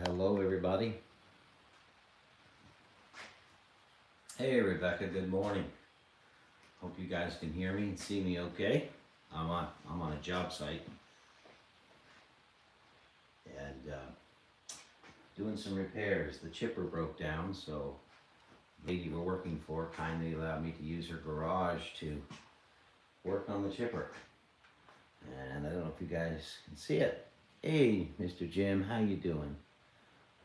Hello everybody. Hey Rebecca, good morning. Hope you guys can hear me and see me okay. I'm on a job site and doing some repairs. The chipper broke down, so the lady we're working for kindly allowed me to use her garage to work on the chipper. And I don't know if you guys can see it. Hey, Mr. Jim, how you doing?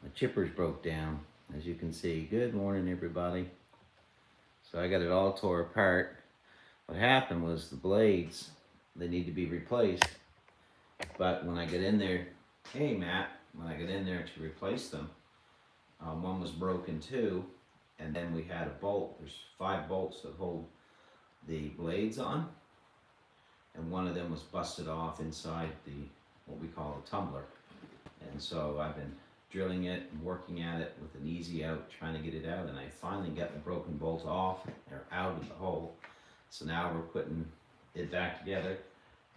My chipper's broke down, as you can see. Good morning, everybody. So I got it all tore apart. What happened was the blades, they need to be replaced. But when I get in there, hey Matt, when I get in there to replace them, one was broken too, and then we had a bolt. There's 5 bolts that hold the blades on, and one of them was busted off inside the what we call a tumbler. And so I've been drilling it and working at it with an easy out, trying to get it out, and I finally got the broken bolt off or out of the hole. So now we're putting it back together,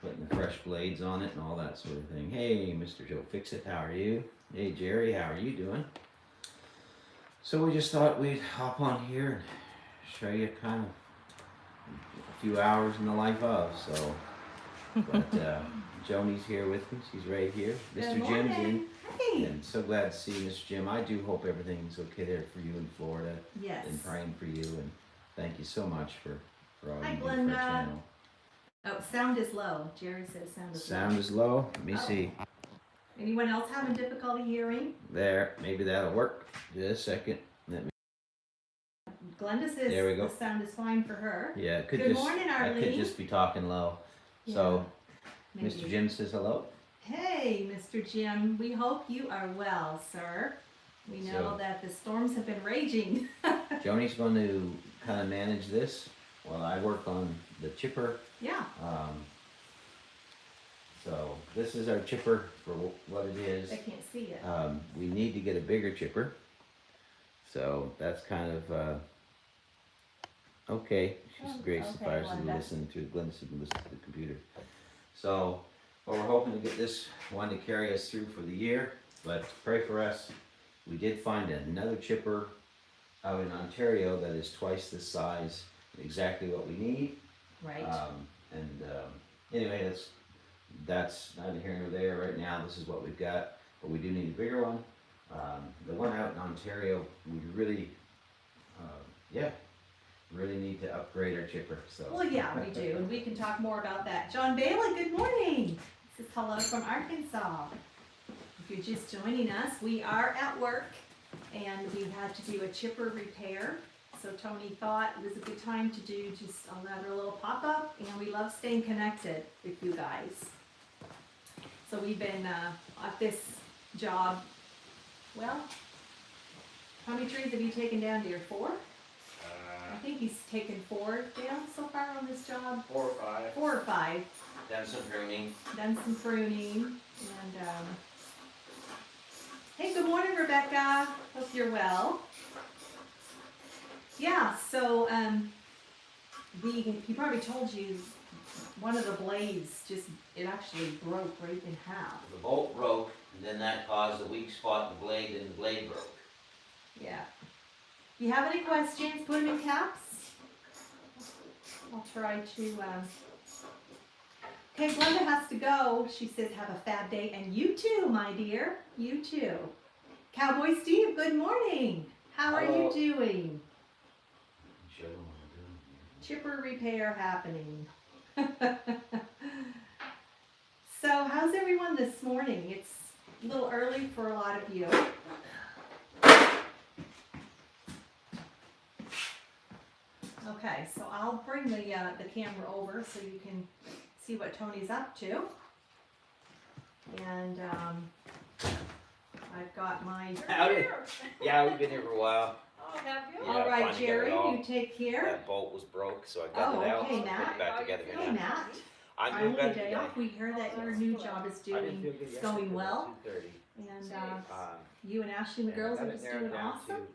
putting the fresh blades on it and all that sort of thing. Hey, Mr. Joe Fix-It, how are you? Hey, Jerry, how are you doing? So we just thought we'd hop on here and show you kind of a few hours in the life of, so. But Joni's here with me, she's right here. Mr. Jim's in. Hey. And so glad to see you, Mr. Jim. I do hope everything's okay there for you in Florida. Yes. And praying for you, and thank you so much for all Hi, you do for our Glenda. channel. Oh, sound is low. Jerry says sound is low. Sound is low. Let me Oh. see. Anyone else having difficulty hearing? There, maybe that'll work. Just a second. Let me. Glenda says There we go. the sound is fine for her. Yeah, it could Good just. morning, I could Arlene. just be talking low. So, Maybe. Mr. Jim says hello. Hey, Mr. Jim. We hope you are well, sir. We know So- that the storms have been raging. Joni's going to kind of manage this while I work on the chipper. Yeah. So this is our chipper for what it is. I can't see it. We need to get a bigger chipper. So that's kind of, okay. She's Oh, Grace okay, Fires Glenda. listening to Glenda said listen to the computer. So, well, we're hoping to get this one to carry us through for the year, but pray for us. We did find another chipper out in Ontario that is twice this size, exactly what we need. Right. Anyway, that's neither here nor there right now. This is what we've got, but we do need a bigger one. The one out in Ontario, we really, really need to upgrade our chipper. So. Well, yeah, we do, and we can talk more about that. John Bailey, good morning. This is hello from Arkansas. If you're just joining us, we are at work, and we had to do a chipper repair. So Tony thought it was a good time to do just another little pop-up, and we love staying connected with you guys. So we've been at this job, well, how many trees have you taken down, dear? 4? I think he's taken 4 down so far on this job. 4 or 5. 4 or 5. Done some pruning. Done some pruning, and hey, good morning, Rebecca. Hope you're well. Yeah, so he probably told you one of the blades it actually broke right in half. The bolt broke, and then that caused a weak spot in the blade, and the blade broke. Yeah. If you have any questions, put them in caps. I'll try to. Okay, Glenda has to go. She says have a fab day, and you too, my dear. You too. Cowboy Steve, good morning. How are you doing? Show them what I'm doing here. Chipper repair happening. So, how's everyone this morning? It's a little early for a lot of you. Okay, so I'll bring the camera over so you can see what Tony's up to. And I've got my. Howdy. Yeah, we've been here for a while. Oh, have you? Yeah, All right, finally got it Jerry, all. you take care. That bolt was broke, so I got Oh, it out. okay, So put Matt. it back together Hey, again. Matt. I'm doing Finally, better day today. off. We hear that your new job is I didn't feel doing, good it's yesterday going till well. 2:30. And Um, you and Ashley and the and I girls got are it just narrowed doing down awesome.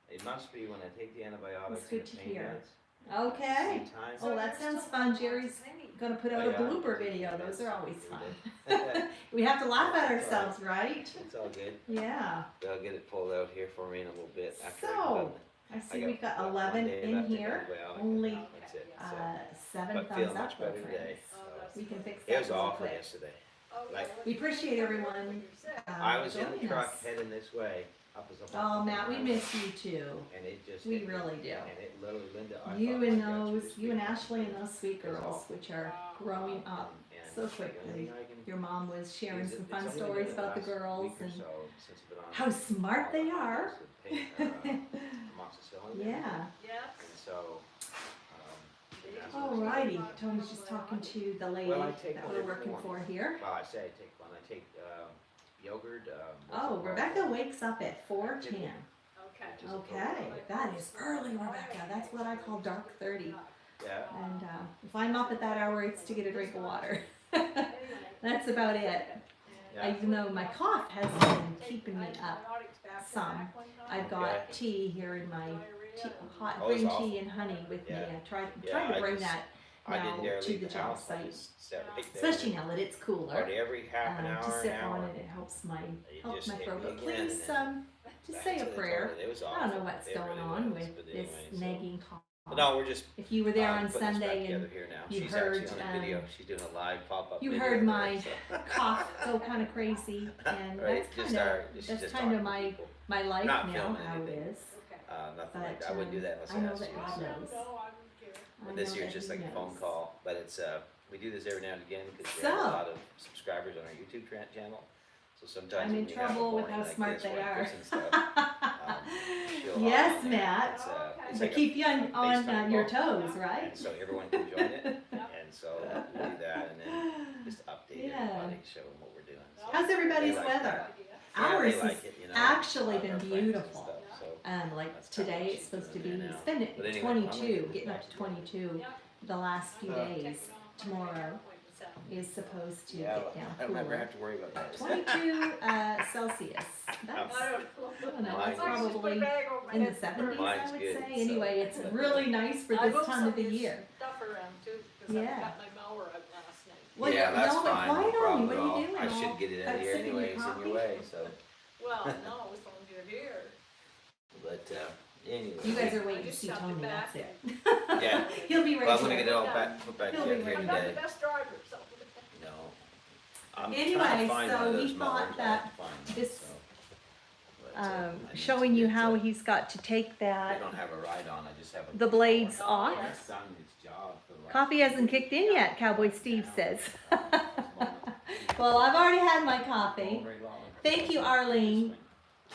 It must be when I take the antibiotics That's good and to the pain hear. meds, Okay. Time. Oh, that sounds fun. Jerry's gonna put out Oh, a yeah. blooper video. Those are always We fun. did. We have to laugh at ourselves, right? It's all good. Yeah. They'll get it pulled out here for me in a little bit. After So, I see we've got 11 in here. Only That's it. 7 but thumbs feel much up though, better today. friends. We can fix It that was real awful quick. yesterday. Like We appreciate everyone I was in the joining truck us. heading this way. Up as Oh, Matt, we miss you too. And it just We hit me. really do. And it literally, Linda, I You thought, and my God, those, just you and beat me. Ashley and those sweet It was girls, awful. which are growing up And so the only quickly. thing I can Your mom was sharing use it- some it's fun only stories been about the last girls week or and so since I've been on how smart they are. amoxicillin. Yeah. And so, that's what Alrighty, Tony's just talking to the lady Well, I take that one we're every working morning. for here. Well, I say I take one. I take yogurt. what's Oh, it called? Rebecca wakes up at 4:10. Which is a Okay, that is early, Rebecca. That's what I call dark 30. Yeah. And if I'm up at that hour, it's to get a drink of water. That's about it. Yeah. Even though my cough has been keeping me up some, I've got tea here in my hot Oh, it's green awful. tea and honey with me. Yeah. I tried Yeah, to bring I that didn't now dare to leave the the job house. I site. just sat right there. Especially now that it's cooler. About every half an hour, To an sip hour. on it, it helps my It just hit throat. me But again, please, and just say a prayer. It was I awful. don't know what's It going really on was, with but this anyway, so- nagging cough. But no, we're just If you were there on putting this back Sunday together and here now. you She's heard, actually on a video. She's doing a live pop-up you video heard there, my so- cough go kind of crazy, and Right, that's just kind our- of she's that's just kind talking of to my people. my life Not now, filming how it anything. is. Nothing like But that. I wouldn't do that unless I know asked that you. God knows. But I this know year's that just He like a phone knows. call, but it's we do this every now and again because we have So- a lot of subscribers on our YouTube channel. So sometimes I'm in when we have a trouble with morning how like smart this they where I'm are. fixing stuff, she'll hop Yes, on there. Matt. It's To like a keep you on FaceTime your call. toes, right? And so everyone can join it, and so we do that, and then just update Yeah. everybody, show them what we're doing. So How's everybody's they like weather? that. Yeah, Ours they has like it, you know, actually our been friends and beautiful. stuff, so. Like That's kinda today, what it's she's supposed to doing be, there it's been now. at But anyway, I'm gonna 22, get getting up back to to it. 22 the last few days. Tomorrow is supposed to Yeah, get down I don't ever cooler. have to worry about that. 22 Celsius. That's, I don't know, that's probably in the 70s, I Mine's would good, say. so- Anyway, it's really nice for this time of the year. Stuff around too, because I Yeah. got my mower out last night. Well, Yeah, that's no, but fine, why no don't problem you? at What are all. you doing? I All should get it out of upset here in your anyway, it's in your coffee? way, so, Well, no, as long as you're here. but, anyway. You guys are I waiting to just see shoved Tony, it that's back. it. Yeah, He'll be right well, I'm gonna here. get it all back, put back He'll be together here right I'm not the today. best driver, so. No. I'm Anyway, trying to find so one of we those thought mowers, I that have to find one, this, so. But, I need to showing you get, how he's got to take I that. don't have a ride on, I just have a. The blades Oh, off. yeah. It's done its job for the last Coffee few hasn't days. kicked in yet, Cowboy Steve says. Well, Well, I've already had my coffee. Thank you, Arlene.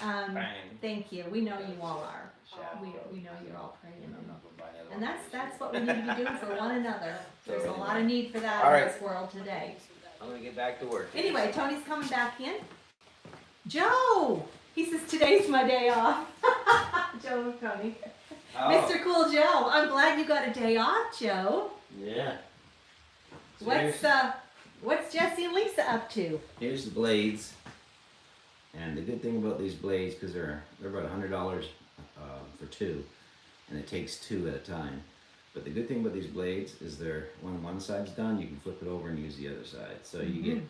Bang. Thank you. We know you all are. We know you're all praying. And that's what we need to be doing for one another. There's a lot of need for that All in right. this world today. I'm gonna get back to work. Anyway, Tony's coming back in. Joe! He says today's my day off. Joe and Tony. Oh, Mr. Cool Joe, I'm glad you got a day off, Joe. yeah. So What's Jesse and Lisa up to? here's the blades. And the good thing about these blades, because they're about $100 for two, and it takes two at a time. But the good thing about these blades is they're when one side's done, you can flip it over and use the other side. So you get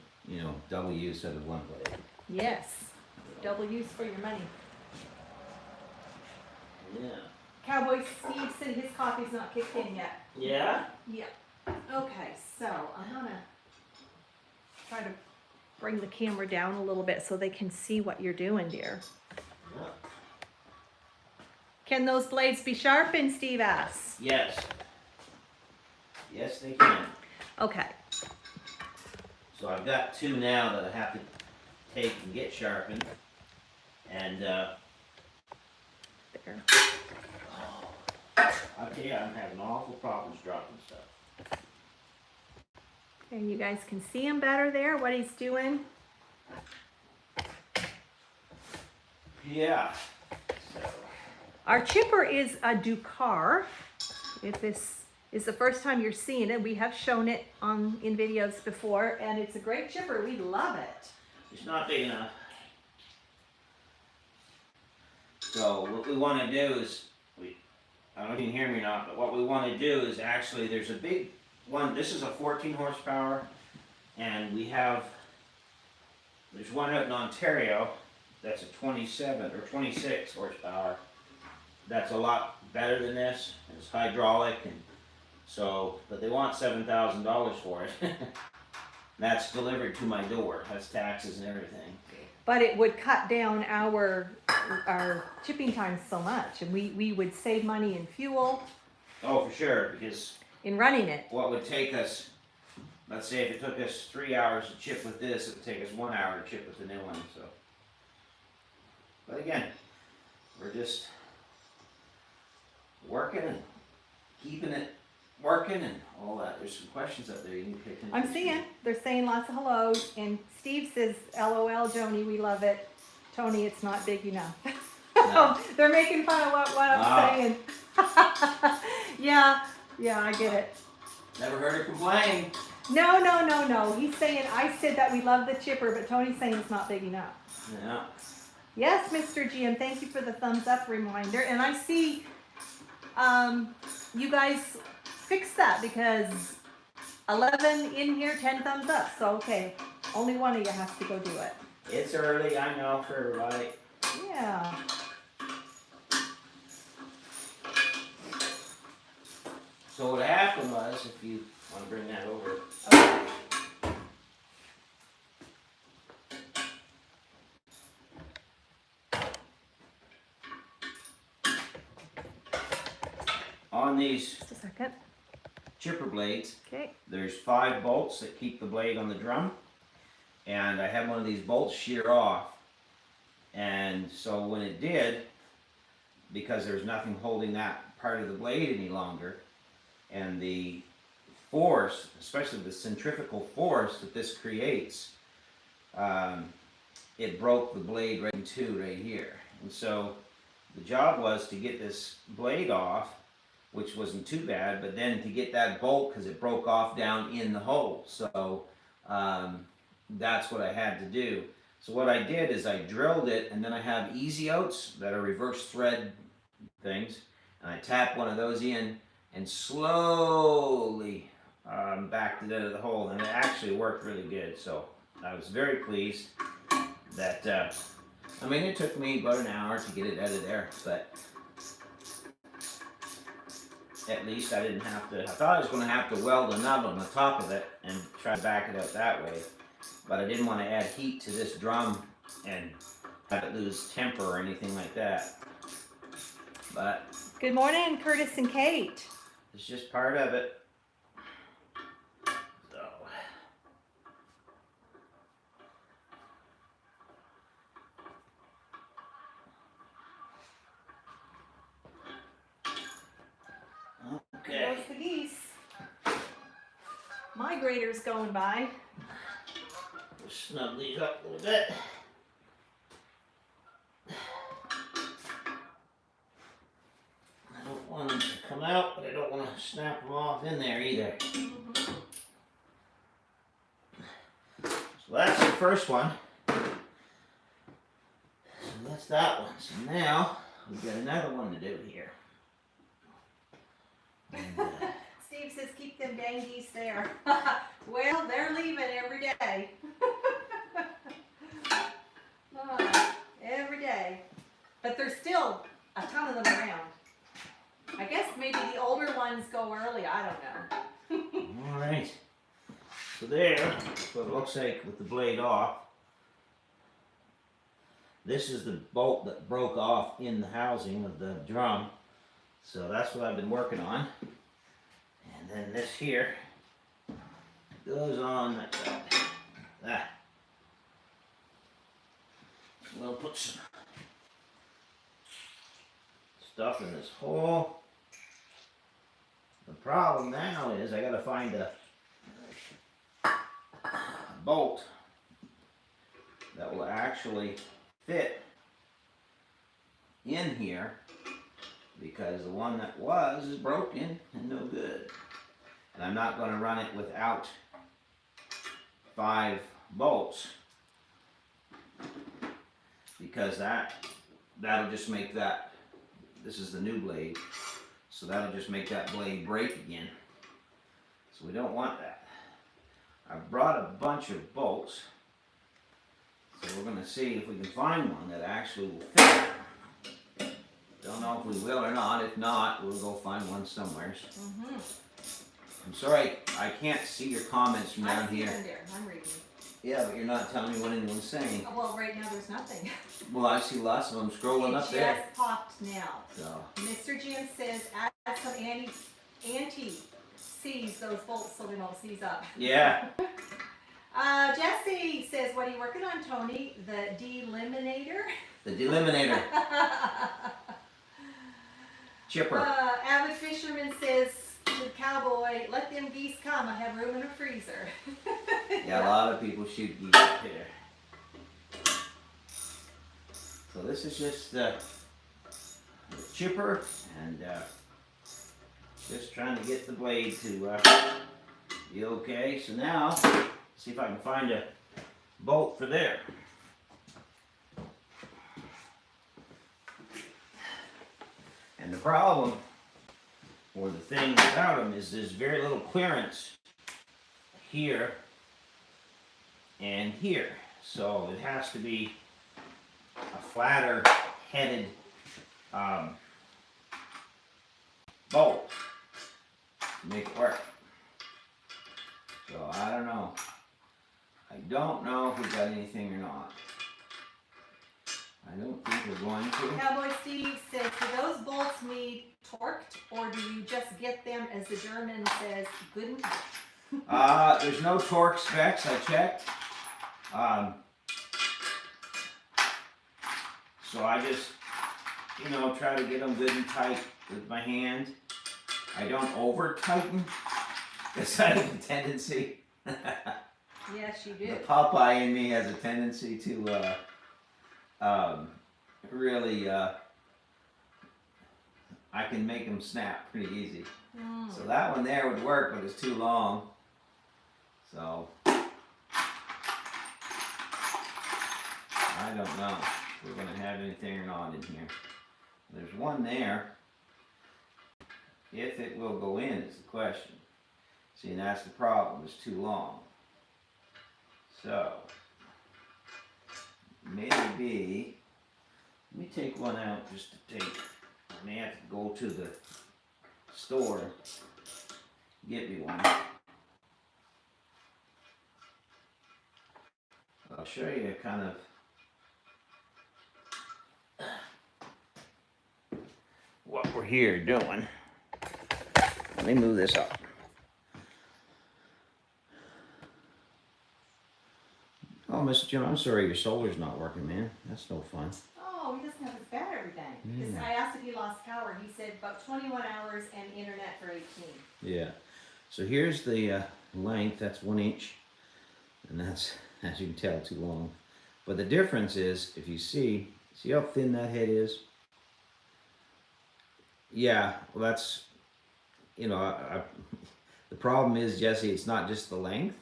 double use out of one blade. Yes. Double use for your money. Yeah. Cowboy Steve said his coffee's not kicked in yet. Yeah. Yep. Okay, so I'm gonna try to bring the camera down a little bit so they can see what you're doing, dear. Can those blades be sharpened, Steve asks. Yes. Yes, they can. Okay. So I've got two now that I have to take and get sharpened. And There. I tell you, I'm having awful problems dropping stuff. Okay, you guys can see him better there, what he's doing. Yeah. So. Our chipper is a Ducar. If this is the first time you're seeing it, we have shown it in videos before, and it's a great chipper. We love it. It's not big enough. So what we want to do is I don't know if you can hear me or not, but what we want to do is actually, there's a big one, this is a 14 horsepower, and there's one out in Ontario that's a 27 or 26 horsepower. That's a lot better than this. It's hydraulic, and so, but they want $7,000 for it. That's delivered to my door. That's taxes and everything. But it would cut down our shipping times so much, and we would save money in fuel Oh, for sure, because in running it. what would take us, let's say if it took us 3 hours to chip with this, it would take us 1 hour to chip with the new one, so. But again, we're just working and keeping it working and all that. There's some questions up there you need to pay attention to. I'm seeing, they're saying lots of hellos, and Steve says, LOL, Joni, we love it. Tony, it's not big enough. No. They're making fun of what I'm saying. Yeah, I get it. Never heard her complain. No. He's saying, I said that we love the chipper, but Tony's saying it's not big enough. Yeah. Yes, Mr. GM, thank you for the thumbs up reminder. And I see you guys fixed that because 11 in here, 10 thumbs up. So, okay, only one of you has to go do it. It's early, I know, for everybody. Yeah. So what happened was, if you want to bring that over, Okay. on these Just a second. chipper blades, Okay. there's 5 bolts that keep the blade on the drum, and I had one of these bolts shear off, and so when it did, because there's nothing holding that part of the blade any longer, and the force, especially the centrifugal force that this creates, it broke the blade right in two right here. And so the job was to get this blade off, which wasn't too bad, but then to get that bolt, because it broke off down in the hole. So that's what I had to do. So what I did is I drilled it, and then I have easy outs that are reverse thread things, and I tapped one of those in and slowly backed it out of the hole, and it actually worked really good. So I was very pleased that, I mean, it took me about an hour to get it out of there, but at least I didn't have to. I thought I was going to have to weld a nut on the top of it and try to back it out that way, but I didn't want to add heat to this drum and have it lose temper or anything like that. But Good morning, Curtis and Kate. it's just part of it. So. Okay. There's the geese. Migrators going by. Just snug these up a little bit. I don't want them to come out, but I don't want to snap them off in there either. So that's the first one. So that's that one. So now we've got another one to do here. And, Steve says keep them dang geese there. Well, they're leaving every day. Every day. But there's still a ton of them around. I guess maybe the older ones go early, I don't know. Alright, so there, that's what it looks like with the blade off. This is the bolt that broke off in the housing of the drum. So that's what I've been working on. And then this here goes on like that. We'll put some stuff in this hole. The problem now is I gotta find a bolt that will actually fit in here, because the one that was is broken and no good. And I'm not going to run it without 5 bolts, because that'll just make that, this is the new blade, So that'll just make that blade break again. So we don't want that. I brought a bunch of bolts. So we're going to see if we can find one that actually will fit. Don't know if we will or not. If not, we'll go find one somewhere. I'm sorry, I can't see your comments from down here. I'm reading. Yeah, but you're not telling me what anyone's saying. Oh, well, right now there's nothing. Well, I see lots of them scrolling up there. It just popped now. So. Mr. Jim says add some anti-seize those bolts so they won't seize up. Yeah. Jesse says, what are you working on, Tony? The deliminator? The deliminator. Chipper. Avid Fisherman says to the cowboy, let them geese come. I have room in a freezer. Yeah, a lot of people shoot geese up here. So this is just the chipper and just trying to get the blade to be okay. So now, see if I can find a bolt for there. And the problem, or the thing about them, is there's very little clearance here and here. So it has to be a flatter headed bolt to make it work. So I don't know. I don't know if we got anything or not. I don't think we're going to. Cowboy Steve says, do those bolts need torqued or do you just get them, as the German says, good and tight? There's no torque specs, I checked. So I just, try to get them good and tight with my hand. I don't over tighten, because I have a tendency. Yes, you do. The Popeye in me has a tendency to really, I can make them snap pretty easy. So that one there would work, but it's too long. So I don't know if we're going to have anything or not in here. There's one there. If it will go in is the question. See, and that's the problem. It's too long. So maybe, let me take one out just to take, I may have to go to the store, get me one. I'll show you kind of what we're here doing. Let me move this up. Oh, Mr. Jim, I'm sorry your solar's not working, man. That's no fun. Oh, he doesn't have his battery bank. Because I asked if he lost power. He said about 21 hours and internet for 18. Yeah. So here's the length. That's 1 inch. And that's, as you can tell, too long. But the difference is, if you see how thin that head is? Yeah, well that's, the problem is, Jesse, it's not just the length,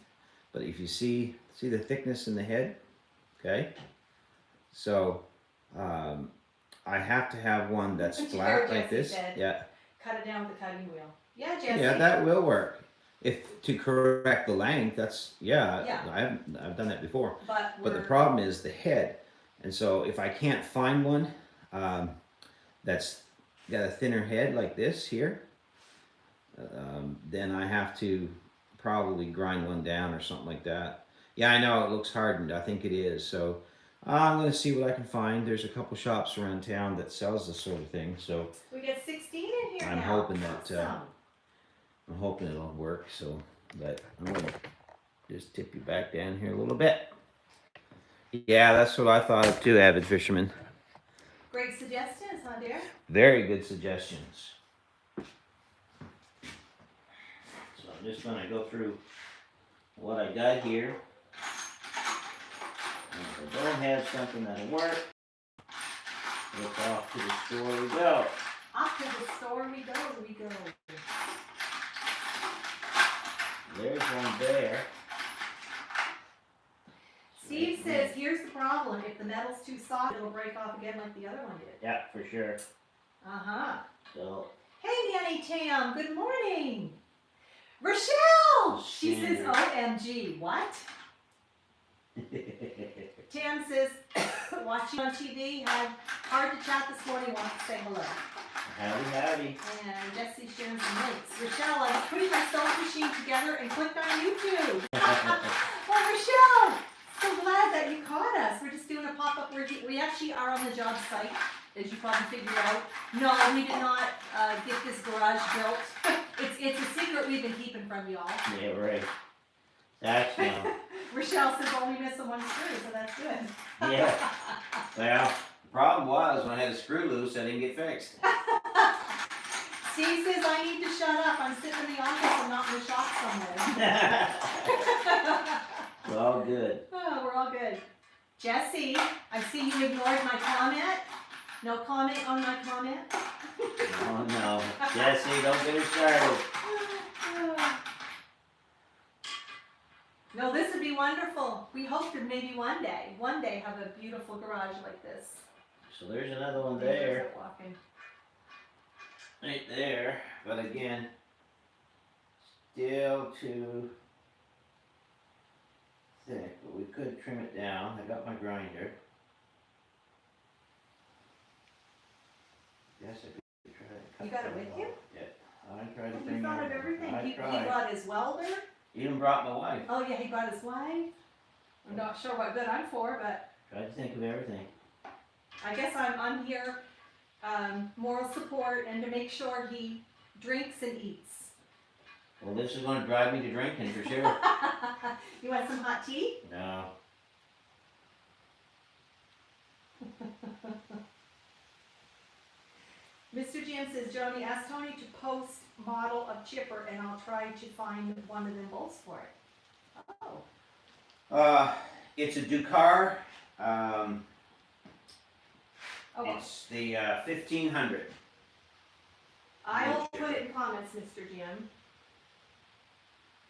but if you see the thickness in the head, okay? So, I have to have one that's flat like this. Said, yeah. Cut it down with the cutting wheel. Yeah, Jesse. Yeah, that will work. If to correct the length, that's Yeah. I've done that before. But the problem is the head, and so if I can't find one that's got a thinner head like this here, then I have to probably grind one down or something like that. Yeah, I know it looks hardened. I think it is. So I'm going to see what I can find. There's a couple shops around town that sells this sort of thing. So we get 16 in here I'm now. hoping that I'm hoping it'll work. So, but I'm going to just tip you back down here a little bit. Yeah, that's what I thought of too, avid fisherman. Great suggestions, huh, dear? Very good suggestions. So I'm just going to go through what I got here. And if I don't have something that'll work, it's off to the store we go. Off to the store we go. There's one there. Steve says, here's the problem. If the metal's too soft, it'll break off again like the other one did. Yeah, for sure. Uh-huh. So Hey, Nanny Tam, good morning. Rochelle! She says, Sandra. OMG, what? Tam says, watching on TV, had hard to chat this morning, wants to say hello. Howdy, howdy. And Jesse's sharing some links. Rochelle, I was putting my sewing machine together and clicked on YouTube. Well, Rochelle, so glad that you caught us. We're just doing a pop-up. We actually are on the job site, as you probably figured out. No, we did not get this garage built. It's a secret we've been keeping from y'all. Yeah, right. That's no. Rochelle says only missing one screw, so that's good. Yeah. Well, the problem was when I had a screw loose, I didn't get fixed. Steve says I need to shut up. I'm sitting in the office and not in the shop somewhere. It's all good. Oh, we're all good. Jesse, I see you ignored my comment. No comment on my comment? Oh no. Jesse, don't get her started. No, this would be wonderful. We hope to maybe one day have a beautiful garage like this. So there's another one Neighbors there. are walking. Right there. But again, still too thick. But we could trim it down. I got my grinder. Guess I could try to cut You got it that with off. you? Yeah. I tried to He bring thought of it. everything. I He tried. brought his welder. Even brought my wife. Oh yeah, he brought his wife. I'm not sure what good I'm for, but Tried to think of everything. I guess I'm here, moral support and to make sure he drinks and eats. Well, this is going to drive me to drinking for sure. You want some hot tea? No. Mr. Jim says, Joni, ask Tony to post model of chipper and I'll try to find one of them bolts for it. Oh. It's a Ducar. Oh, It's the 1500. I'll put it in comments, Mr. Jim.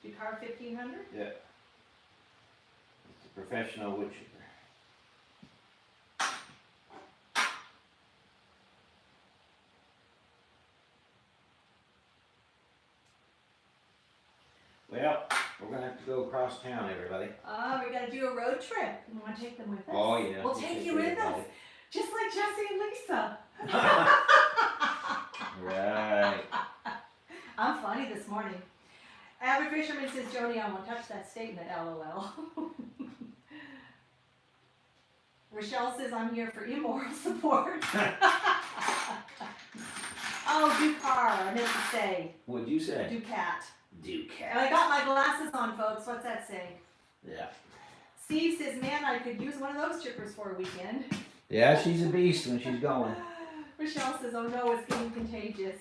Ducar 1500? Yeah. It's a professional wood chipper. Well, we're going to have to go across town, everybody. We gotta do a road trip. You wanna take them with us? Oh, yeah. We'll take you with us, everybody. just like Jesse and Lisa. Right. I'm funny this morning. Avid Fisherman says, Joni, I won't touch that statement, LOL. Rochelle says, I'm here for immoral support. Oh, Ducar, I meant to say. What'd you say? Ducat. Ducat. And I got my glasses on, folks. What's that say? Yeah. Steve says, man, I could use one of those chippers for a weekend. Yeah, she's a beast when she's going. Rochelle says, oh no, it's getting contagious.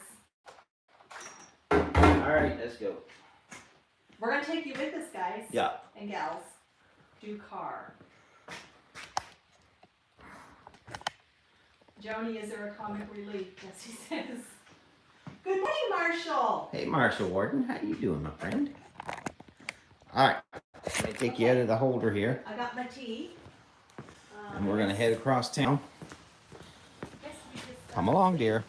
Alright, let's go. We're gonna take you with us, guys. Yeah. And gals. Ducar. Joni, is there a comic relief? Yes, he says. Good morning, Marshall. Hey, Marshall Warden. How you doing, my friend? Alright. Let me take you out of the holder here. I got my tea. And we're going to head across town. Yes, we just, Come along, dear.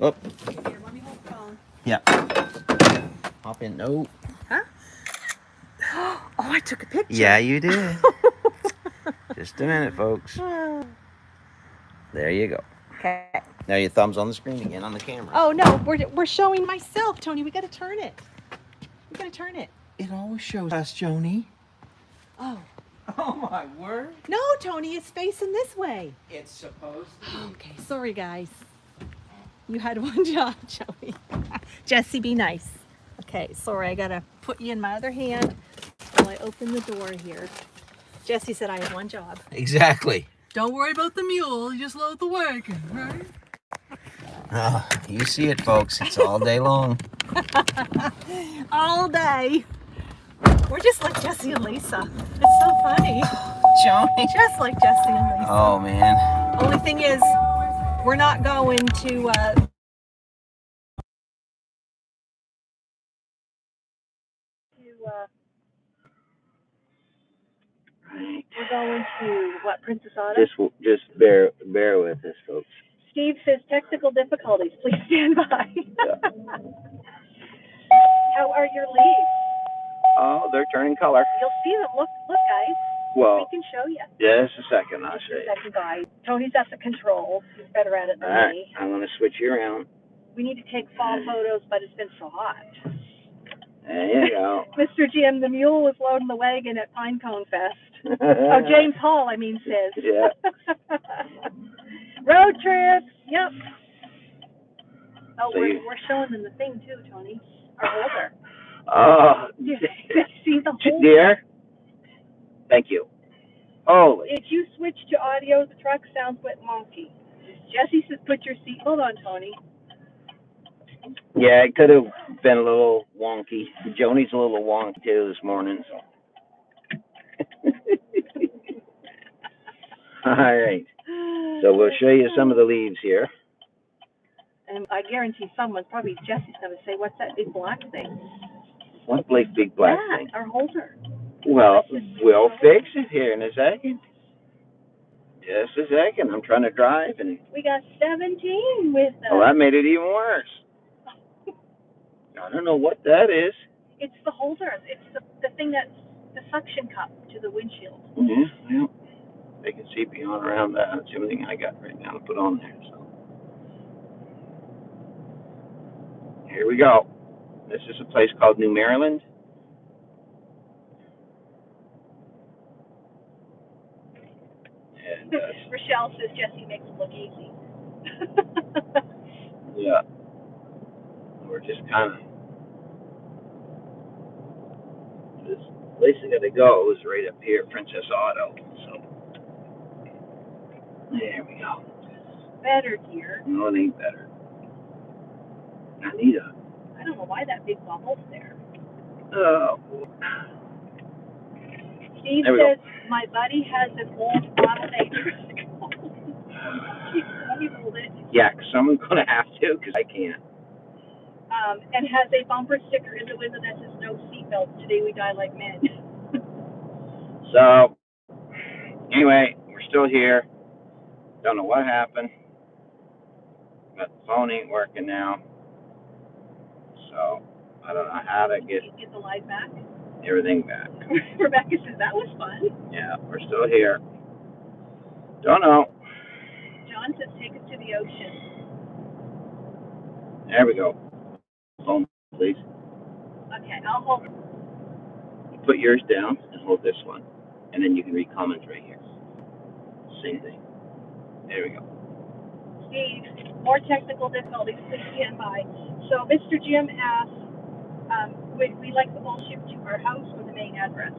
Oh, Here, let me hold the phone. yeah. Hop in. No. Oh, I took a picture. Yeah, you did. Just a minute, folks. There you go. Okay. Now your thumb's on the screen again on the camera. Oh no, we're showing myself, Tony. We gotta turn it. We gotta turn it. It always shows us, Joni. Oh. Oh, my word. No, Tony, it's facing this way. It's supposed to be. Okay, sorry guys. You had one job, Joey. Jesse, be nice. Okay, sorry, I gotta put you in my other hand while I open the door here. Jesse said I have one job. Exactly. Don't worry about the mule, you just load the wagon, right? Oh, you see it, folks. It's all day long. All day. We're just like Jesse and Lisa. It's so funny. Joni. Just like Jesse and Lisa. Oh, man. Only thing is, we're not going to Right. We're going to, what, Princess Auto? Just bear with us, folks. Steve says technical difficulties. Please stand by. Yeah. How are your leaves? Oh, they're turning color. You'll see them. Look, guys. Well, We can show you. just a second, I'll show you. Second guy. Tony's at the controls. He's better at it than All right, me. I'm gonna switch you around. We need to take fall photos, but it's been so hot. There you go. Mr. Jim, the mule was loading the wagon at Pinecone Fest. Oh, James Hall, I mean, says. Yeah. Road trips. Yep. Oh, So we're showing them the thing too, Tony. Our holder. Oh, See the holder? dear. Thank you. Holy. If you switch to audio, the truck sounds a bit wonky. Jesse says, "Put your seatbelt on, Tony." Yeah, it could have been a little wonky. Joni's a little wonky too this morning. So. All right. So we'll show you some of the leaves here. And I guarantee someone, probably Jesse's going to say, "What's that big black thing?" What big black thing? Our holder. Well, we'll fix it here in a second. Just a second. I'm trying to drive, and We got 17 with us. well, that made it even worse. I don't know what that is. It's the holder. It's the thing that's the suction cup to the windshield. Yeah, well, they can see beyond around that. That's everything I got right now to put on there. So here we go. This is a place called New Maryland. And Rochelle says Jesse makes it look easy. yeah, we're just kind of, this place I gotta go is right up here, Princess Auto. So there we go. Better here. No, it ain't better. I don't know why that big bubble's there. Oh. Steve says, "My buddy has an old Model A truck." Let me hold it. Yeah, someone's gonna have to, because I can't. And has a bumper sticker in the window that says "No seatbelts. Today we die like men." So, anyway, we're still here. Don't know what happened, but the phone ain't working now. So, I don't know how to get the light back. everything back. Rebecca says that was fun. Yeah, we're still here. Don't know. John says take us to the ocean. There we go. Phone, please. Okay, I'll hold. You put yours down and hold this one, and then you can read comments right here. Same thing. There we go. Steve, more technical difficulties. Please stand by. So Mr. Jim asks, would we like the whole ship to our house or the main address?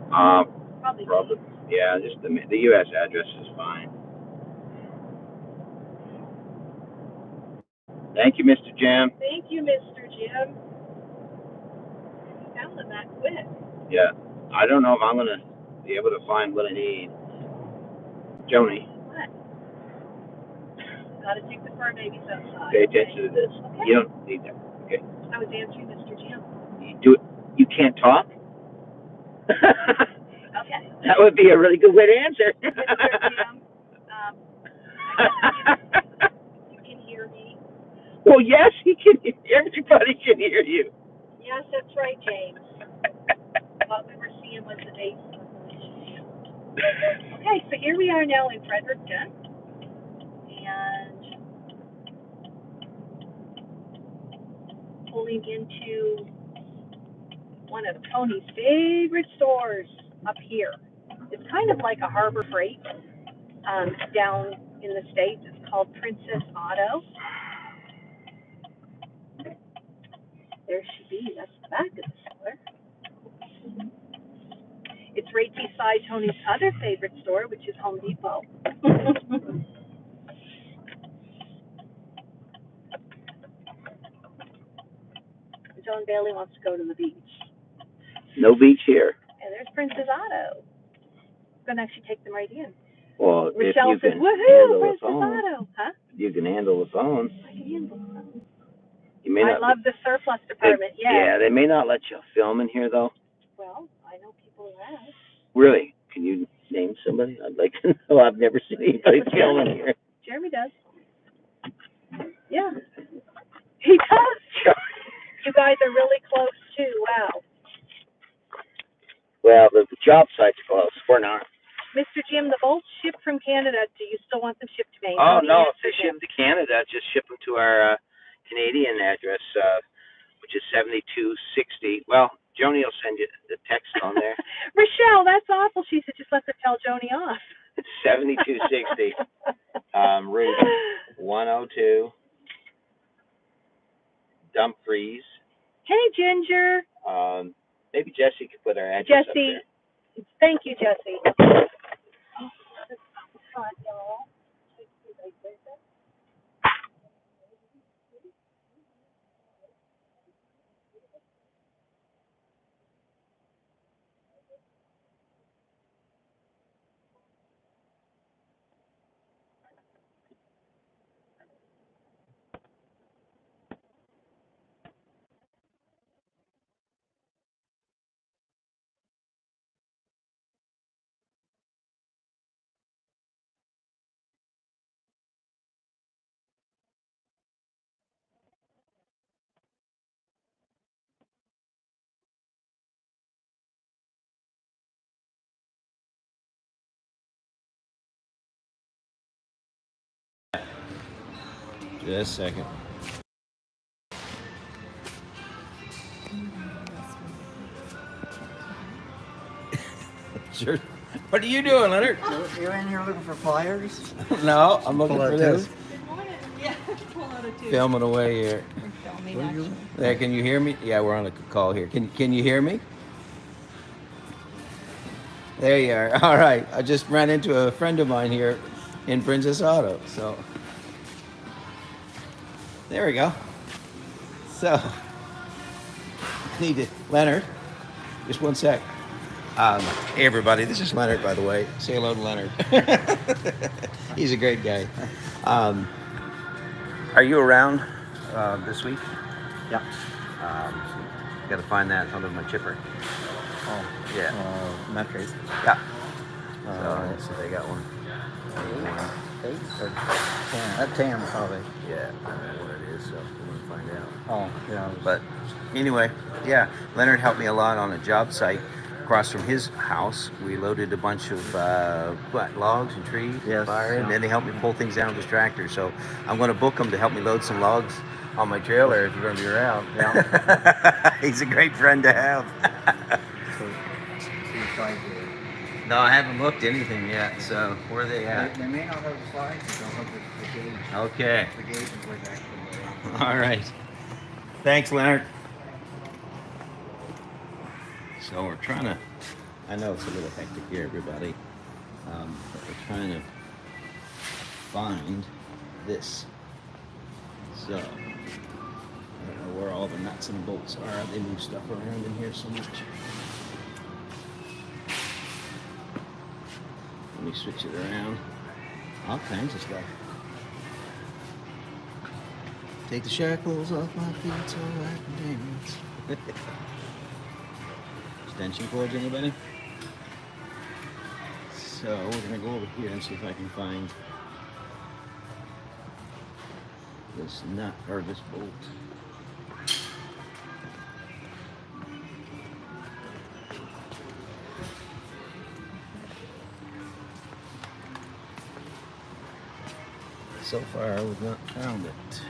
Probably. Yeah, just the U.S. address is fine. Thank you, Mr. Jim. Thank you, Mr. Jim. You found them that quick. Yeah, I don't know if I'm gonna be able to find what I need. Joni. What? Gotta take the fur babies outside. Pay attention to this. Okay. You don't need that. Okay. I was answering Mr. Jim. You do it. You can't talk. Okay. That would be a really good way to answer. Mr. Jim, you can hear me. Well, yes, he can. Everybody can hear you. Yes, that's right, James. What we were seeing was the dates. Okay, so here we are now in Fredericton, and pulling into one of Tony's favorite stores up here. It's kind of like a Harbor Freight down in the States. It's called Princess Auto. There she be. That's the back of the store. It's right beside Tony's other favorite store, which is Home Depot. John Bailey wants to go to the beach. No beach here. And there's Princess Auto. I'm going to actually take them right in. Well, Rochelle if you says, can "Woohoo, handle Princess the phone, Auto." Huh? you can handle the phone. I can handle the phone. You may I not. love the surplus department, Yeah, they may not let you film in here though. Well, I know people who have. Really? Can you name somebody? I'd like to know. I've never seen anybody filming here. Jeremy does. Yeah, he does. You guys are really close too. Wow. Well, the job site's close. We're not. Mr. Jim, the bolts shipped from Canada. Do you still want them shipped to Maine? Oh, How do you no, if answer they ship to Canada, just ship them to our Canadian address, which is 7260. Well, Joni will send you the text on there. Rochelle, that's awful. She said just let them tell Joni off. It's 7260, Route 102, Dumfries. Hey, Ginger. Maybe Jesse could put our address up Jesse. there. Thank you, Jesse. Just a second. Sure. What are you doing, Leonard? You're in here looking for flyers? No, I'm looking Pull for out this. two? Good morning. Yeah, pull out a tube. Filming away here. We're filming, What are you- actually. There, can you hear me? Yeah, we're on a call here. Can you hear me? There you are. All right. I just ran into a friend of mine here in Princess Auto. So there we go. So need to Leonard. Just one sec. Hey everybody, this is Leonard, by the way. Say hello to Leonard. He's a great guy. Are you around this week? Yeah. Got to find that under my chipper. Oh. Yeah. Metric. Yeah. So let's see if they got one. 8 or 10. 10 probably. Yeah, I don't know what it is, so we're gonna find out. Oh, yeah. But anyway, yeah, Leonard helped me a lot on a job site across from his house. We loaded a bunch of logs and trees, Yes, fire, and yeah. then they helped me pull things down with this tractor. So I'm going to book him to help me load some logs on my trailer if you're going to be around. Yeah. He's a great friend to have. So you tried to. No, I haven't looked anything yet. So where are they at? They may not have the slides, but they'll have the gauge. Okay. The gauge is way back from All right. Thanks, Leonard. So we're trying to, I know it's a little hectic here, everybody, but we're trying to find this. So, I don't know where all the nuts and bolts are. They move stuff around in here so much. Let me switch it around. All kinds of stuff. Take the shackles off my feet so I can dance. Extension cords, anybody? So we're gonna go over here and see if I can find this nut or this bolt. So far, we've not found it.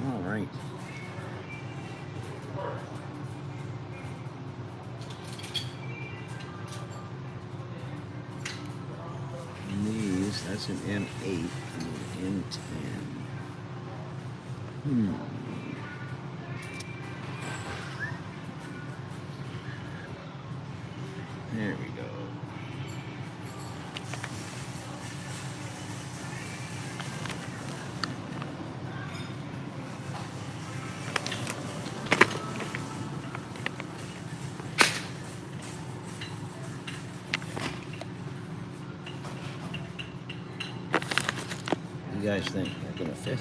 All right. And these, that's an M8 and an M10. There we go. You guys think? They're gonna fit?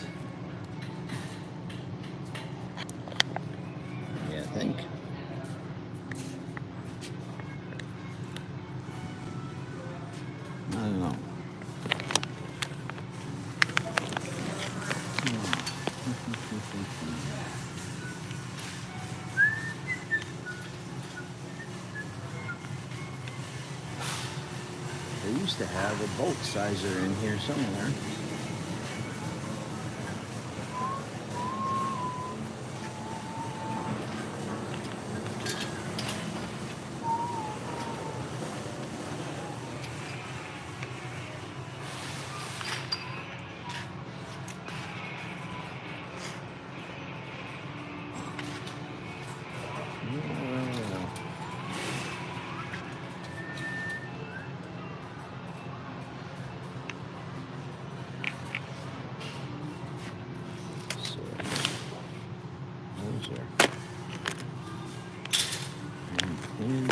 Yeah, I think. I don't know. They used to have a bolt sizer in here somewhere. So, those are. And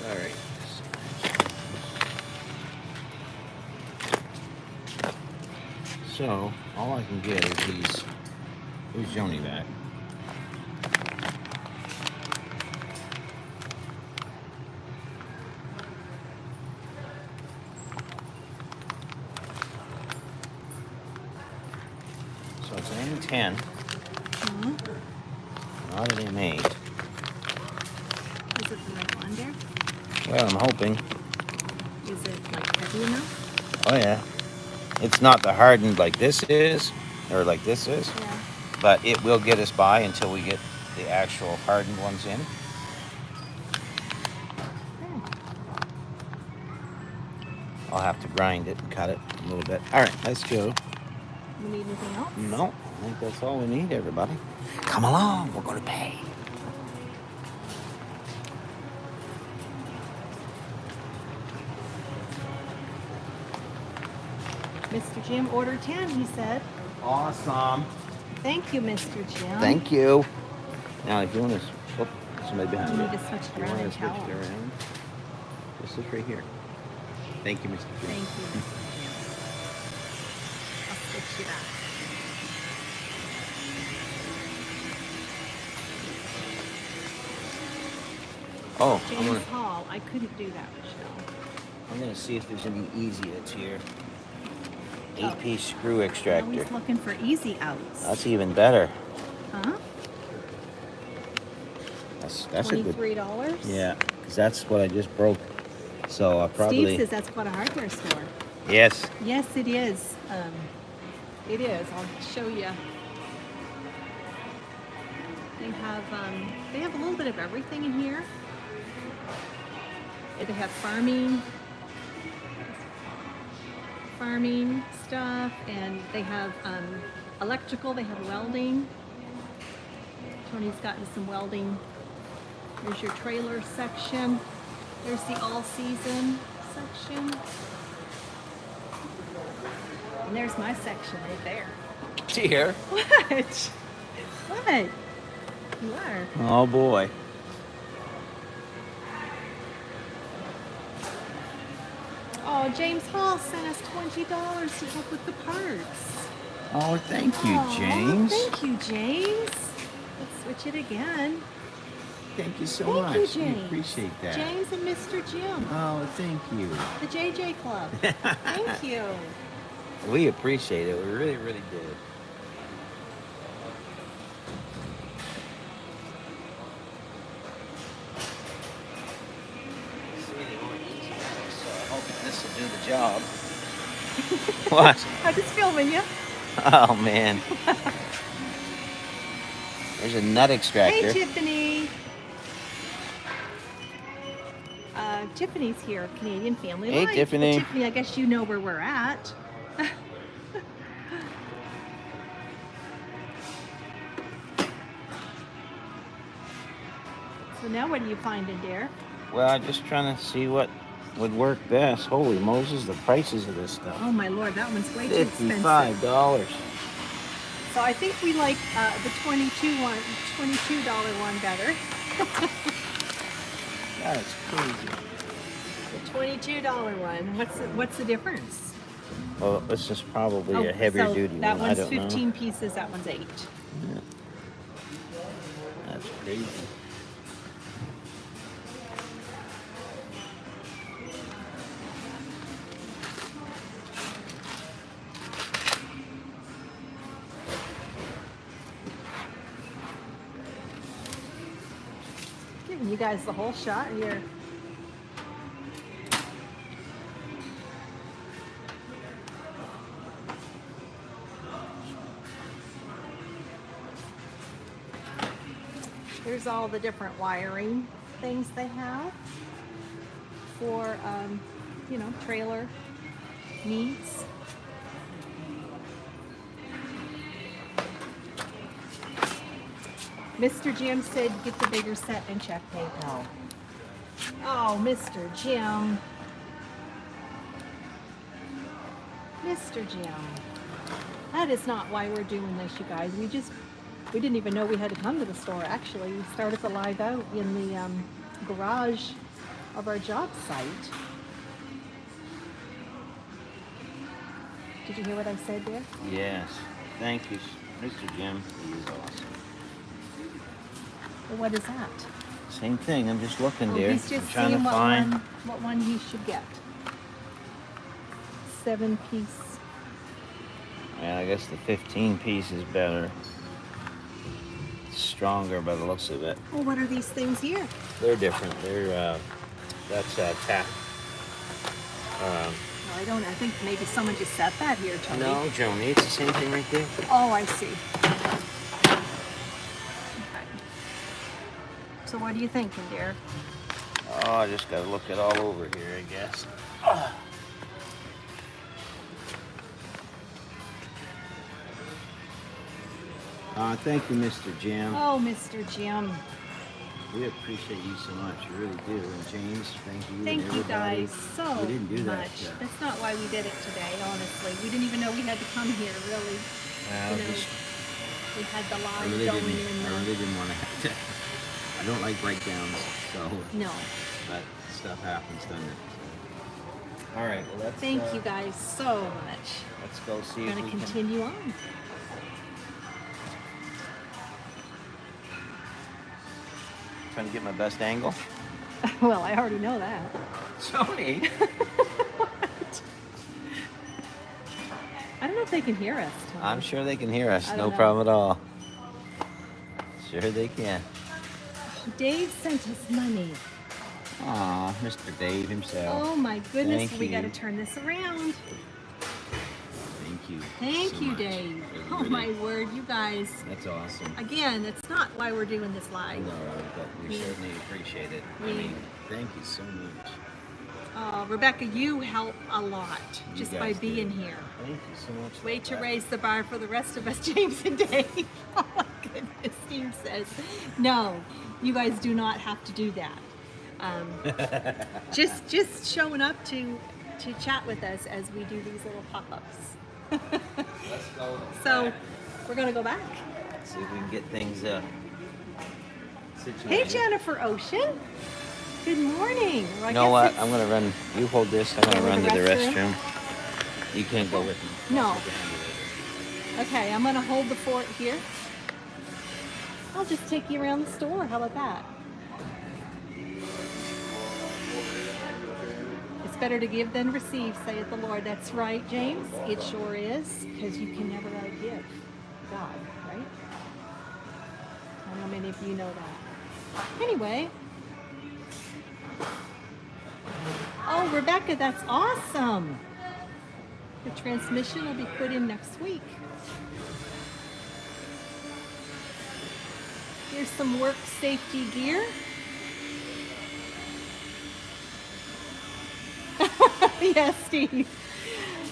all right. So all I can get is these. Who's Joni back? So it's an M10, not an M8. Is it the right one there? Well, I'm hoping. Is it like heavy enough? Oh yeah. It's not the hardened like this is, or like this is, Yeah. but it will get us by until we get the actual hardened ones in. I'll have to grind it and cut it a little bit. All right, let's go. You need anything else? No, I think that's all we need, everybody. Come along, we're going to pay. Mr. Jim ordered 10, he said. Awesome. Thank you, Mr. Jim. Thank you. Now, if you want to, oh, somebody behind You you. need to switch it You around want and to switch tell it him. around? Just this right here. Thank you, Mr. Jim. Thank you, Mr. Jim. I'll switch you back. Oh, James Hall, I couldn't do that, Michelle. I'm gonna see if there's any easy outs here. Oh. 8-piece screw extractor. Always looking for easy outs. That's even better. Huh? That's a good. $23? Yeah, because that's what I just broke. So I probably. Steve says that's what a hardware store. Yes. Yes, it is. It is. I'll show you. They have a little bit of everything in here. They have farming stuff, and they have electrical. They have welding. Tony's gotten some welding. There's your trailer section. There's the all-season section. And there's my section right there. Here. What? What? You are. Oh boy. Oh, James Hall sent us $20 to help with the parts. Oh, thank you, Aw, James. Thank you, James. Let's switch it again. Thank you so Thank much. you, We James. appreciate that. James and Mr. Jim, Oh, thank you. the JJ Club. Thank you. We appreciate it. We really, really did. See, they weren't easy, so I hope this will do the job. What? I'm just filming you. Oh man. There's a nut extractor. Hey, Tiffany. Tiffany's here, Canadian Family Hey, Life. Tiffany. Well, Tiffany, I guess you know where we're at. So now what are you finding, dear? Well, I'm just trying to see what would work best. Holy Moses, the prices of this stuff. Oh my Lord, that one's way too expensive. $55. So I think we like the $22 one better. That's crazy. The $22 one. What's the difference? Well, this is probably a heavier duty that one. I one's don't 15 know. pieces. That one's 8. Yeah. That's crazy. Giving you guys the whole shot here. Here's all the different wiring things they have for, you know, trailer needs. Mr. Jim said get the bigger set and check PayPal. Oh, Mr. Jim. Mr. Jim. That is not why we're doing this, you guys. We didn't even know we had to come to the store, actually. We started the live out in the garage of our job site. Did you hear what I said there? Yes. Thank you, Mr. Jim. He is awesome. Well, what is that? Same thing. I'm just looking, Oh, dear. he's just I'm trying to seeing find. what one he should get. 7-piece. Yeah, I guess the 15 piece is better. It's stronger by the looks of it. Well, what are these things here? They're different. They're that's tack. Well, I think maybe someone just set that here, Tony. No, Joni, it's the same thing right there. Oh, I see. Okay. So what are you thinking, dear? Oh, I just gotta look it all over here, I guess. Thank you, Mr. Jim. Oh, Mr. Jim. We appreciate you so much. We really do. And James, thank you. Thank and you everybody. guys so We didn't do that, much. That's not why we did it today, honestly. We didn't even know we had to come here, really. Well, You know, just, we had the I live really going didn't. in. I really didn't want to have to. I don't like breakdowns, so No. that stuff happens, doesn't it? All right. Well, let's. Thank you guys so much. Let's go see We're if going we to can. continue on. Trying to get my best angle. Well, I already know that. Joni. I don't know if they can hear us, Tony. I'm sure they can hear us. I No don't know. problem at all. Sure they can. Dave sent us money. Aw, Mr. Dave himself. Oh my goodness, Thank we you. got to turn this around. Thank you. Thank so you, much. Dave. It Oh really- my word, you guys. That's awesome. Again, that's not why we're doing this live. No, but we We- certainly appreciate it. I we- mean, thank you so much. Rebecca, you help a lot You just guys by do. being here. Thank you so much. Way to Rebecca. raise the bar for the rest of us, James and Dave. Oh my goodness, Steve says. No, you guys do not have to do that. Just showing up to chat with us as we do these little pop-ups. Let's go. So we're gonna go back. See if we can get things situated. Hey, Jennifer Ocean. Good morning. Well, I You know guess what? it's- I'm gonna run. You hold this. I'm gonna Go to run the to the restroom? restroom. You can't go with me. No. I'll take your hand later. Okay, I'm gonna hold the fort here. I'll just take you around the store. How about that? It's better to give than receive, saith the Lord. That's right, James. It sure is, because you can never outgive God, right? I don't know how many of you know that. Anyway. Oh, Rebecca, that's awesome. The transmission will be put in next week. Here's some work safety gear. Yes, Steve.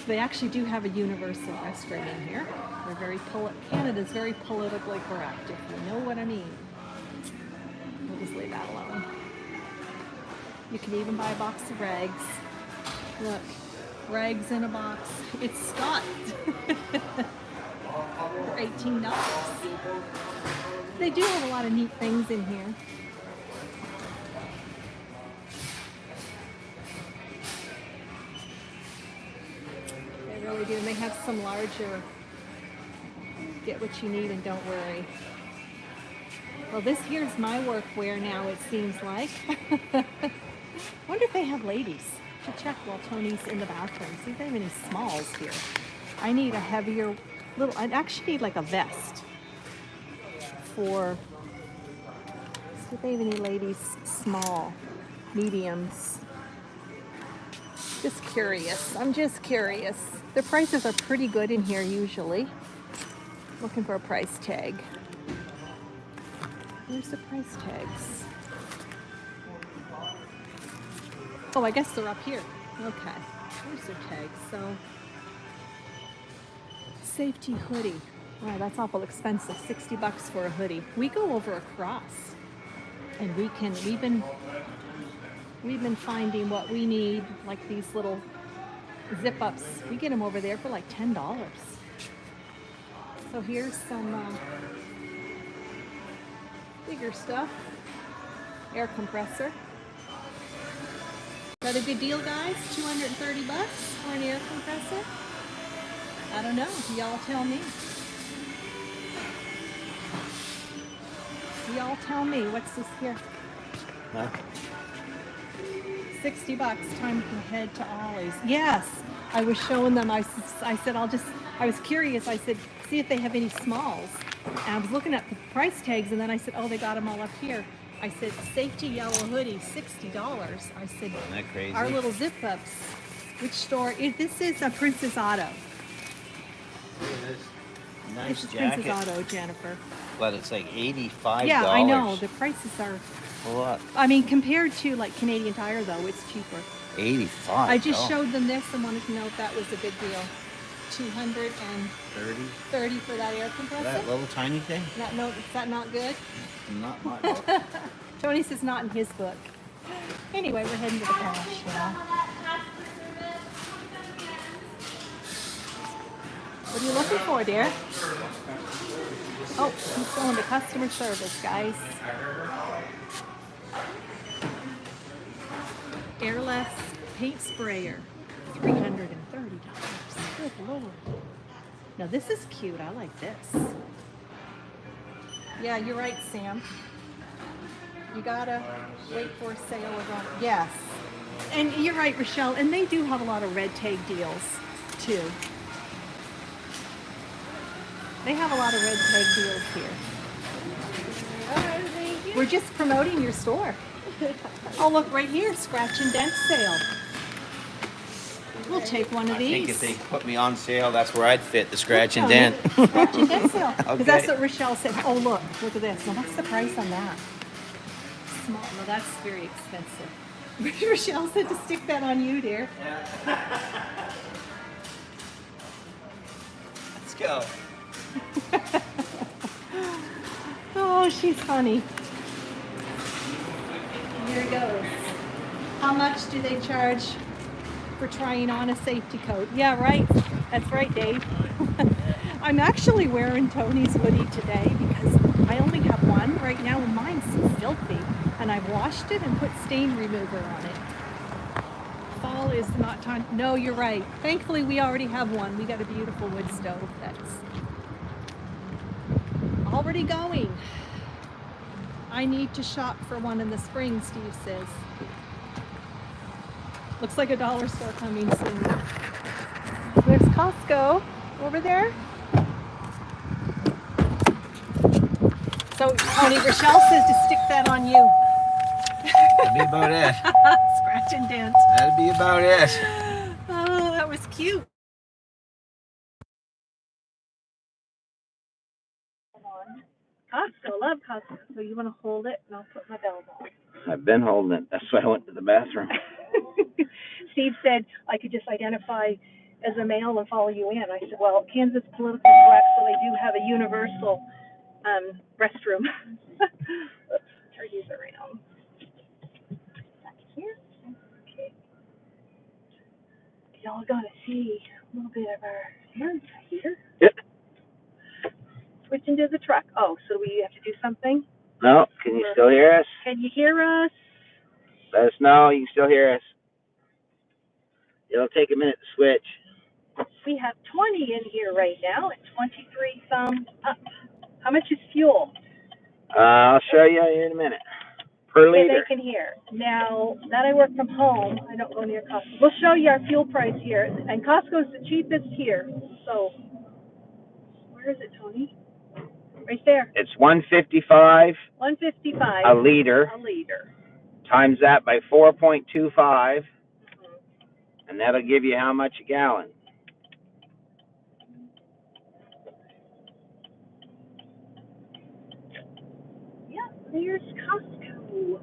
They actually do have a universal restroom in here. They're Canada's very politically correct, if you know what I mean. We'll just leave that alone. You can even buy a box of rags. Look, rags in a box. It's Scott. For $18. They do have a lot of neat things in here. They really do. And they have some larger, get what you need and don't worry. Well, this here's my workwear now, it seems like. Wonder if they have ladies. Should check while Tony's in the bathroom. See if they have any smalls here. I need a heavier little, I actually need like a vest for, see if they have any ladies small, mediums. Just curious. I'm just curious. The prices are pretty good in here usually. Looking for a price tag. Where's the price tags? Oh, I guess they're up here. Okay. Where's their tags? So, safety hoodie. Wow, that's awful expensive. $60 for a hoodie. We go over across, and we've been finding what we need, like these little zip ups. We get them over there for like $10. So here's some bigger stuff. Air compressor. Is that a good deal, guys? $230 for an air compressor? I don't know. Y'all tell me. Y'all tell me. What's this here? Huh? $60. Time to head to Ollie's. Yes. I was showing them. I said, I was curious. I said, see if they have any smalls. And I was looking at the price tags, and then I said, oh, they got them all up here. I said, safety yellow hoodie, $60. I said, Isn't that crazy? our little zip ups. Which store? This is a Princess Auto. Look at this. Nice This is jacket. Princess Auto, Jennifer. But it's like $85. Yeah, I know. The prices are, A lot. I mean, compared to like Canadian Tire, though, it's cheaper. 85. I just showed them this and wanted to know if that was a good deal. $230 30. for that air compressor. That little tiny thing? Is that not good? Not my book. Tony says not in his book. Anyway, we're heading to the cash now. What are you looking for, dear? Oh, he's going to customer service, guys. Airless paint sprayer, $330. Good Lord. Now this is cute. I like this. Yeah, you're right, Sam. You gotta wait for a sale around. Yes. And you're right, Rochelle. And they do have a lot of red tag deals, too. They have a lot of red tag deals here. All right, thank you. We're just promoting your store. Oh, look, right here, scratch and dent sale. We'll take one of I these. think if they put me on sale, that's where I'd fit, the scratch and Tony, dent. Scratch and dent sale. Because Okay. that's what Rochelle said. Oh, look at this. Now, what's the price on that? Small. No, that's very expensive. Rochelle said to stick that on you, dear. Let's go. Oh, she's funny. Here it goes. How much do they charge for trying on a safety coat? Yeah, right. That's right, Dave. I'm actually wearing Tony's hoodie today because I only have one right now and mine's filthy. And I've washed it and put stain remover on it. Fall is not time. No, you're right. Thankfully, we already have one. We got a beautiful wood stove that's already going. I need to shop for one in the spring, Steve says. Looks like a dollar store coming soon. There's Costco over there. So, Tony, Rochelle says to stick that on you. That'd be about it. Scratch and dent. That'd be about it. Oh, that was cute. Costco, love Costco. So you want to hold it, and I'll put my bells on. I've been holding it. That's why I went to the bathroom. Steve said I could just identify as a male and follow you in. I said, well, Kansas political correct, so they do have a universal restroom. Let's turn these around. Back here. Okay. Y'all gonna see a little bit of our hands here. Yep. Switching to the truck. Oh, so we have to do something? No, can you still hear us? Can you hear us? Let us know. You can still hear us. It'll take a minute to switch. We have 20 in here right now at 23 thumbs up. How much is fuel? I'll show you in a minute. Per Yeah, liter. they can hear. Now that I work from home, I don't go near Costco. We'll show you our fuel price here, and Costco's the cheapest here. So, where is it, Tony? Right there. It's $1.55 155 a liter. a liter. Times that by 4.25, and that'll give you how much a gallon? Yeah, there's Costco.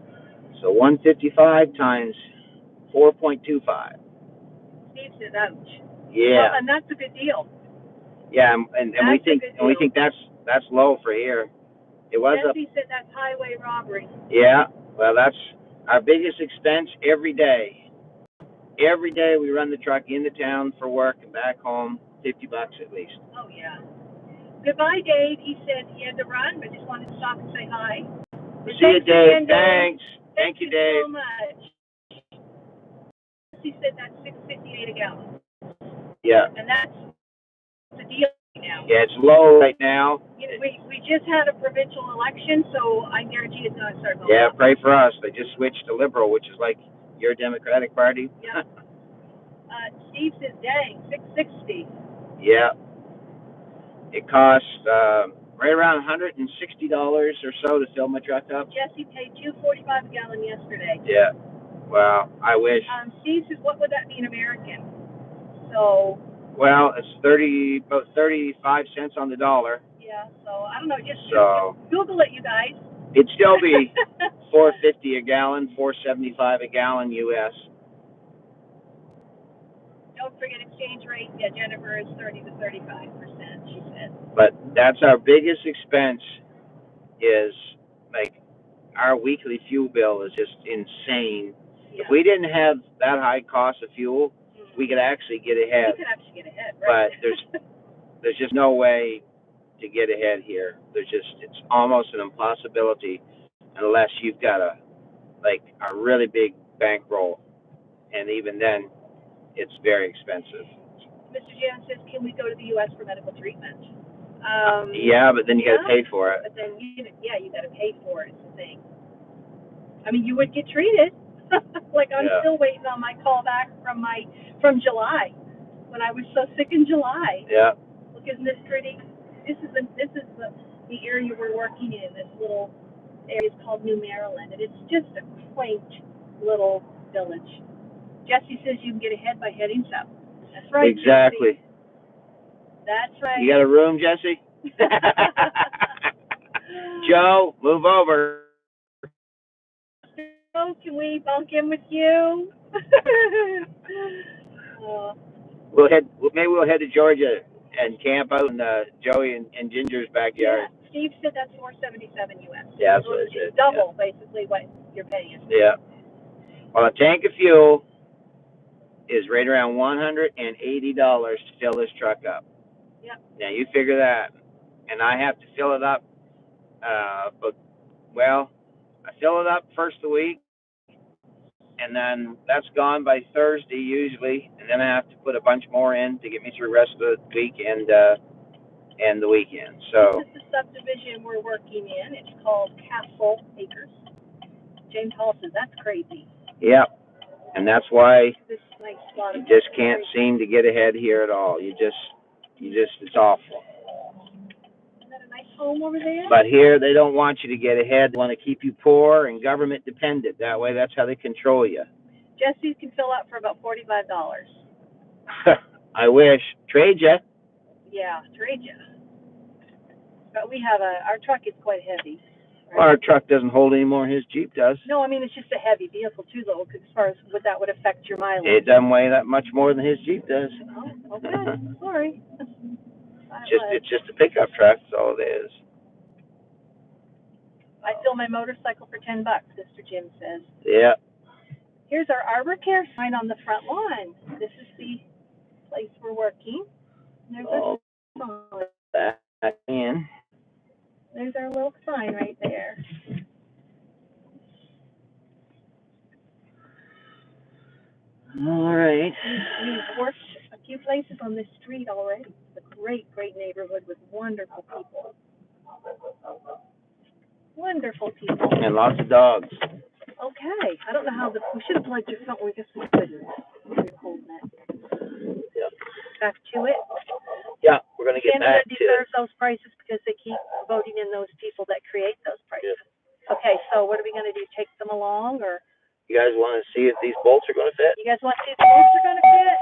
So 155 times 4.25. Steve says, ouch. Yeah. Well, and that's a good deal. Yeah, and we That's a think good deal. that's low for here. It was up. Jesse said that's highway robbery. Yeah. Well, that's our biggest expense every day. Every day we run the truck into town for work and back home, $50 at least. Oh, yeah. Goodbye, Dave. He said he had to run, but just wanted to stop and say hi. See you, Dave. Again, Thanks. Thank you, Dave. so much. He said that's $6.58 a gallon, Yeah. and that's the deal now. Yeah, it's low right now. You know, we just had a provincial election, so I guarantee it's going to start going Yeah, up. pray for us. They just switched to Liberal, which is like your Democratic Party. Yeah. Steve says, dang, $6.60. Yeah. It costs right around $160 or so to fill my truck up. Jesse paid $2.45 a gallon yesterday. Yeah. Well, I wish. Steve says, what would that be in American? So. Well, it's about 35 cents on the dollar. Yeah. So I don't know. Just So Google it, you guys. It'd still be $4.50 a gallon, $4.75 a gallon U.S. Don't forget exchange rate. Yeah, Jennifer is 30 to 35%. She said. But that's our biggest expense. Is like our weekly fuel bill is just insane. Yeah. If we didn't have that high cost of fuel, we could actually get ahead. We could actually get ahead, right? But there's just no way to get ahead here. It's almost an impossibility unless you've got a really big bankroll, and even then, it's very expensive. Mr. Jones says, can we go to the U.S. for medical treatment? Yeah, but then you got to pay for it. But then you got to pay for it. It's the thing. I mean, you would get treated. Like I'm still waiting on my call back from July, when I was so sick in July. Yeah. Look, isn't this pretty? This is the area we're working in. This little area is called New Maryland, and it's just a quaint little village. Jesse says you can get ahead by heading south. That's right. Exactly. Jesse. That's right. You got a room, Jesse? Joe, move over. Oh, can we bunk in with you? Maybe we'll head to Georgia and camp out in Joey and Ginger's backyard. Yeah, Steve said that's $4.77 U.S. Yeah, that's what it is. Double, basically, what you're paying. Yeah. Well, a tank of fuel is right around $180 to fill this truck up. Yep. Now you figure that, and I have to fill it up. I fill it up first of the week, and then that's gone by Thursday usually, and then I have to put a bunch more in to get me through the rest of the week and the weekend. So this is the subdivision we're working in. It's called Castle Acres. James Hall says that's crazy. Yeah, and that's why this nice spot you just can't seem to get ahead here at all. You just it's awful. Isn't that a nice home over there? But here they don't want you to get ahead. They want to keep you poor and government dependent. That way, that's how they control you. Jesse can fill up for about $45. I wish. Trade ya. Yeah, trade you. But we have our truck is quite heavy. Well, our truck doesn't hold anymore. His Jeep does. No, I mean, it's just a heavy vehicle too, though, 'cause as far as what that would affect your mileage. It doesn't weigh that much more than his Jeep does. Oh, okay, sorry. It's just a pickup truck. That's all it is. I fill my motorcycle for $10, Mr. Jim says. Yeah. Here's our Arbor Care sign on the front lawn. This is the place we're working. There's our sign. Back in. There's our little sign right there. All right. We've worked a few places on this street already. It's a great, great neighborhood with wonderful people. Wonderful people. And lots of dogs. Okay, I don't know how we should have plugged your phone. We guess we couldn't. We're holding it. Yep. Back to it. Yeah, we're gonna get Canada back to it. deserves those prices because they keep voting in those people that create those prices. Okay, so what are we gonna do? Take them along, or You guys want to see if these bolts are gonna fit? you guys want to see if the bolts are gonna fit?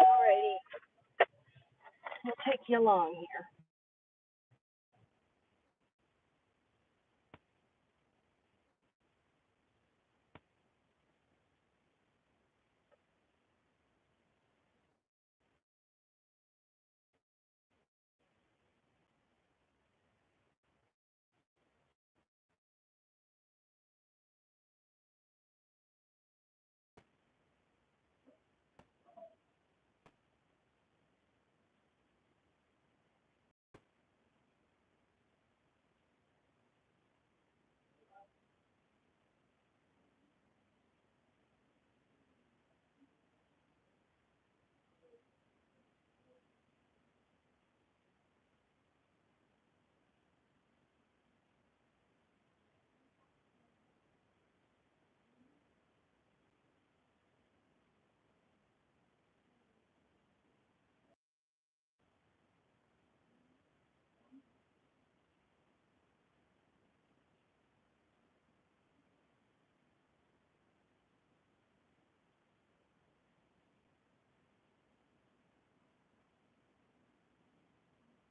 Alrighty, we'll take you along here.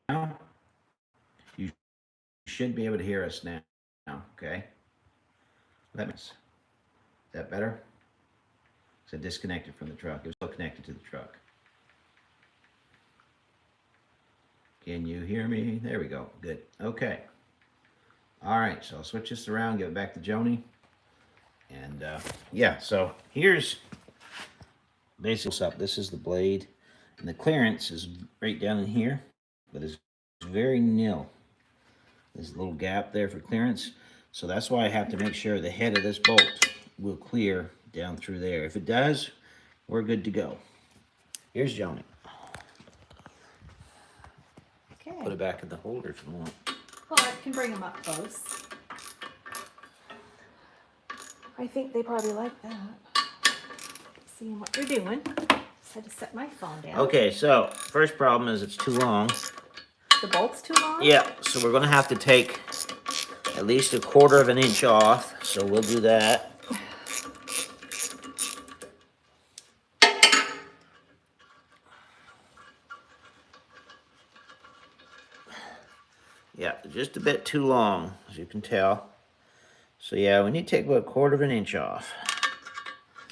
Now, you should be able to hear us now, okay? Is that better? So disconnected from the truck. It was still connected to the truck. Can you hear me? There we go. Good. Okay. All right. So I'll switch this around, give it back to Joni. And yeah, so here's basically what's up. This is the blade. And the clearance is right down in here, but it's very nil. There's a little gap there for clearance. So that's why I have to make sure the head of this bolt will clear down through there. If it does, we're good to go. Here's Joni. Okay. Put it back in the holder if you want. Well, I can bring them up close. I think they probably like that. Seeing what you're doing. Just had to set my phone down. Okay, so first problem is it's too long. The bolt's too long? Yeah, so we're gonna have to take at least 1/4 of an inch off. So we'll do that. Yeah, just a bit too long, as you can tell. So yeah, we need to take about 1/4 of an inch off.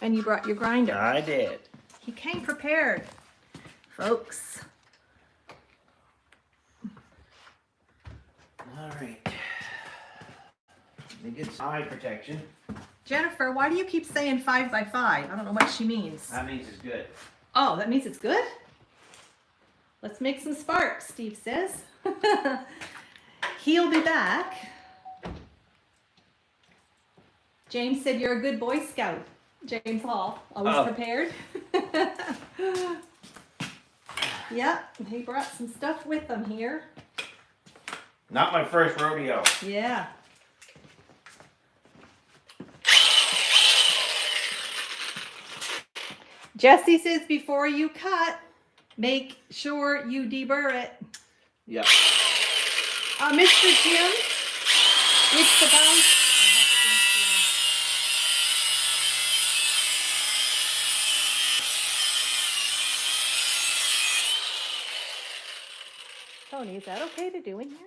And you brought your grinder. I did. He came prepared, folks. All right. Let me get some eye protection. Jennifer, why do you keep saying 5 by 5? I don't know what she means. That means it's good. Oh, that means it's good? Let's make some sparks, Steve says. He'll be back. James said you're a good Boy Scout. James Hall, always prepared. Yeah, he brought some stuff with him here. Not my first rodeo. Yeah. Jesse says before you cut, make sure you deburr it. Yeah. Mr. Jim, it's the bounce. Tony, is that okay to do in here?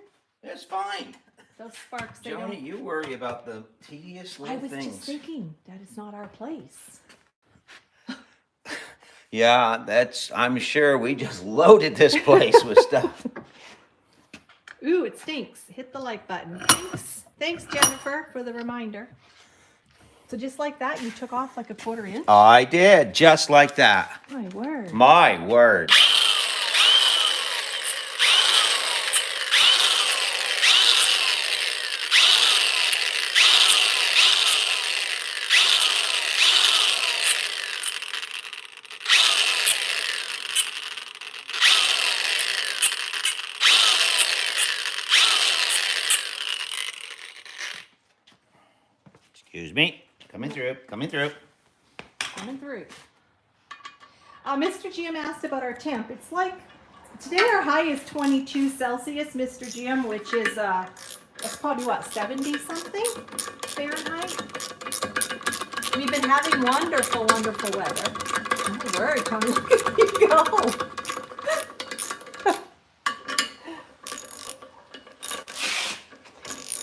It's fine. Those sparks, they Joni, don't. you worry about the tedious I little was things. just thinking that is not our place. Yeah, I'm sure we just loaded this place with stuff. Ooh, it stinks. Hit the like button. Thanks. Thanks, Jennifer, for the reminder. So just like that, you took off like a 1/4 inch? I did, just like that. My word. My word. Excuse me. Coming through. Coming through. Mr. Jim asked about our temp. It's like, today our high is 22 Celsius, Mr. Jim, which is, that's probably what, 70 something Fahrenheit? We've been having wonderful, wonderful weather. My word, Tony, look at me go.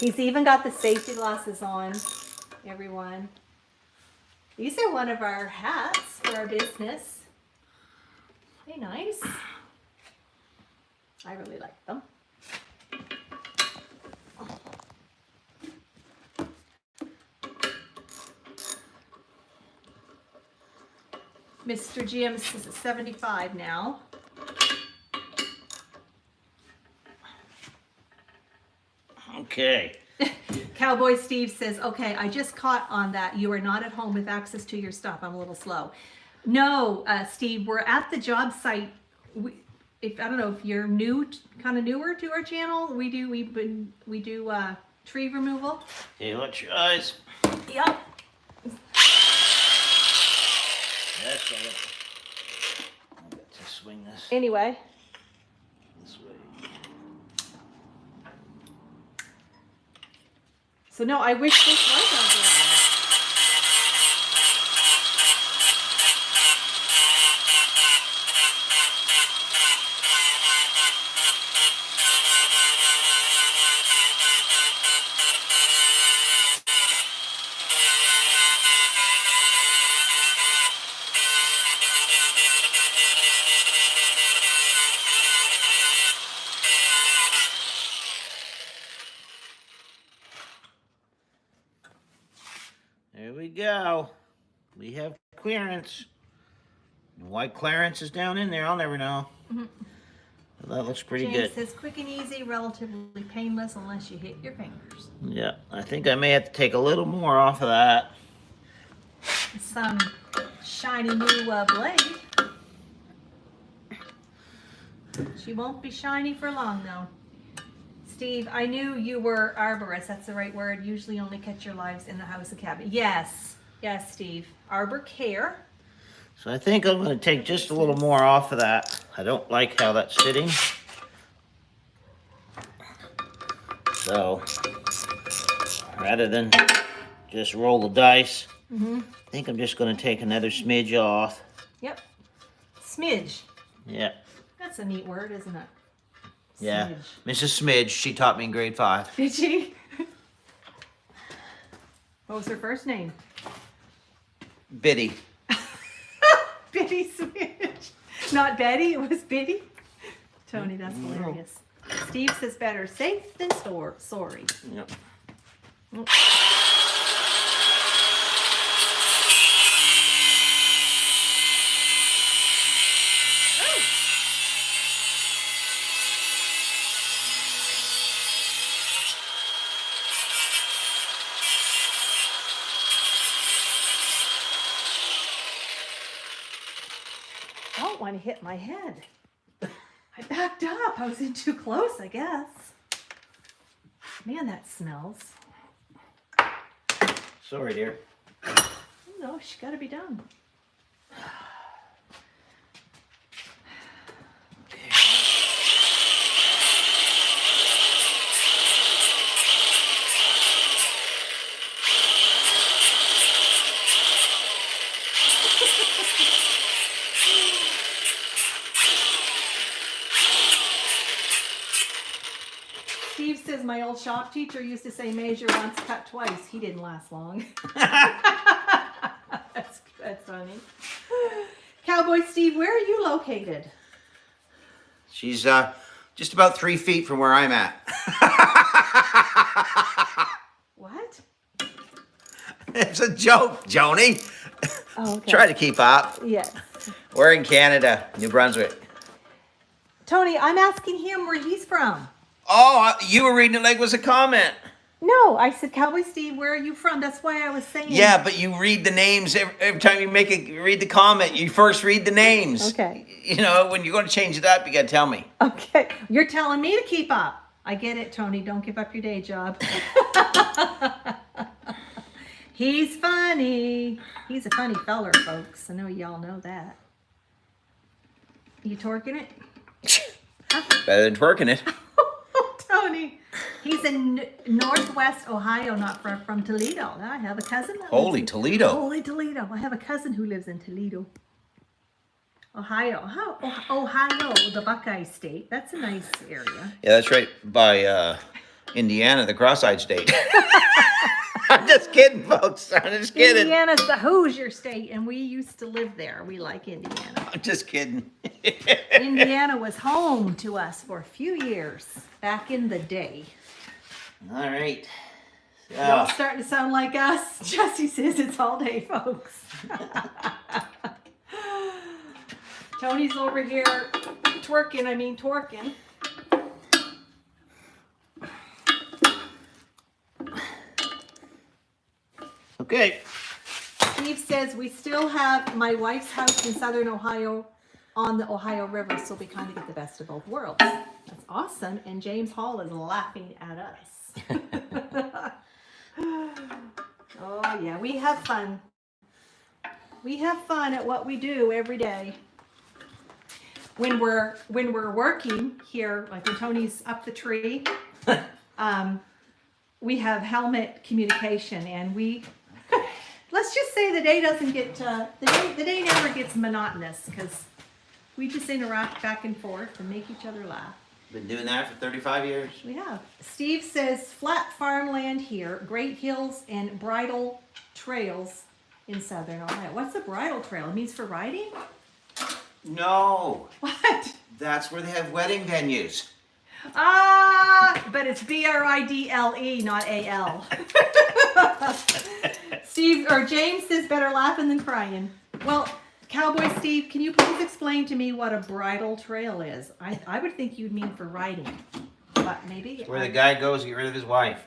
He's even got the safety glasses on, everyone. These are one of our hats for our business. Hey, nice. I really like them. Mr. Jim says it's 75 now. Okay. Cowboy Steve says, okay, I just caught on that. You are not at home with access to your stuff. I'm a little slow. No, Steve, we're at the job site. I don't know if you're kind of newer to our channel. We do tree removal. Hey, watch your eyes. Yep. That's all. I got to swing this Anyway, way. so no, I wish this was our ground. There we go. We have clearance. Why clearance is down in there, I'll never know. Mm-hmm. That looks pretty James good. says quick and easy, relatively painless unless you hit your fingers. Yeah, I think I may have to take a little more off of that. Some shiny new blade. She won't be shiny for long though. Steve, I knew you were arborist. That's the right word. Usually only catch your lives in the house of cabinet. Yes, yes, Steve. Arbor care. So I think I'm going to take just a little more off of that. I don't like how that's sitting. So rather than just roll the dice, I think I'm just going to take another smidge off. Yep. Smidge. Yeah. That's a neat word, isn't it? Yeah. Smidge. Mrs. Smidge, she taught me in grade 5. Did she? What was her first name? Biddy. Biddy Smidge. Not Betty, it was Biddy. Tony, that's hilarious. Steve says better safe than sorry. Yep. I don't want to hit my head. I backed up. I was in too close, I guess. Man, that smells. Sorry, dear. No, she got to be done. Steve says my old shop teacher used to say measure once, cut twice. He didn't last long. that's funny. Cowboy Steve, where are you located? She's just about 3 feet from where I'm at. What? It's a joke, Joni. Oh, okay. Try to keep up. Yes. We're in Canada, New Brunswick. Tony, I'm asking him where he's from. Oh, you were reading it like it was a comment. No, I said, Cowboy Steve, where are you from? That's why I was saying. Yeah, but you read the names every time you read the comment. You first read the names. Okay. You know, when you're going to change it up, you got to tell me. Okay. You're telling me to keep up. I get it, Tony. Don't give up your day job. He's funny. He's a funny feller, folks. I know y'all know that. You torquing it? Better than twerking it. Tony. He's in Northwest Ohio, not far from Toledo. I have a cousin. That Holy lives in- Toledo. Holy Toledo. I have a cousin who lives in Toledo. Ohio. Ohio, the Buckeye State. That's a nice area. Yeah, that's right by Indiana, the cross-eyed state. I'm just kidding, folks. I'm just kidding. Indiana's the Hoosier State, and we used to live there. We like Indiana. I'm just kidding. Indiana was home to us for a few years back in the day. All right. Y'all starting to sound like us? Jesse says it's all day, folks. Tony's over here twerking. Okay. Steve says we still have my wife's house in southern Ohio on the Ohio River, so we kind of get the best of both worlds. That's awesome. And James Hall is laughing at us. Oh yeah, we have fun. We have fun at what we do every day. When we're working here, like when Tony's up the tree, we have helmet communication, and we let's just say the day doesn't get the day never gets monotonous, because we just interact back and forth and make each other laugh. Been doing that for 35 years. We have. Steve says flat farmland here, great hills and bridle trails in southern Ohio. What's a bridle trail? It means for riding? No. What? That's where they have wedding venues. But it's BRIDLE, not AL. James says better laughing than crying. Well, Cowboy Steve, can you please explain to me what a bridle trail is? I would think you'd mean for riding, but maybe. It's where the guy goes to get rid of his wife.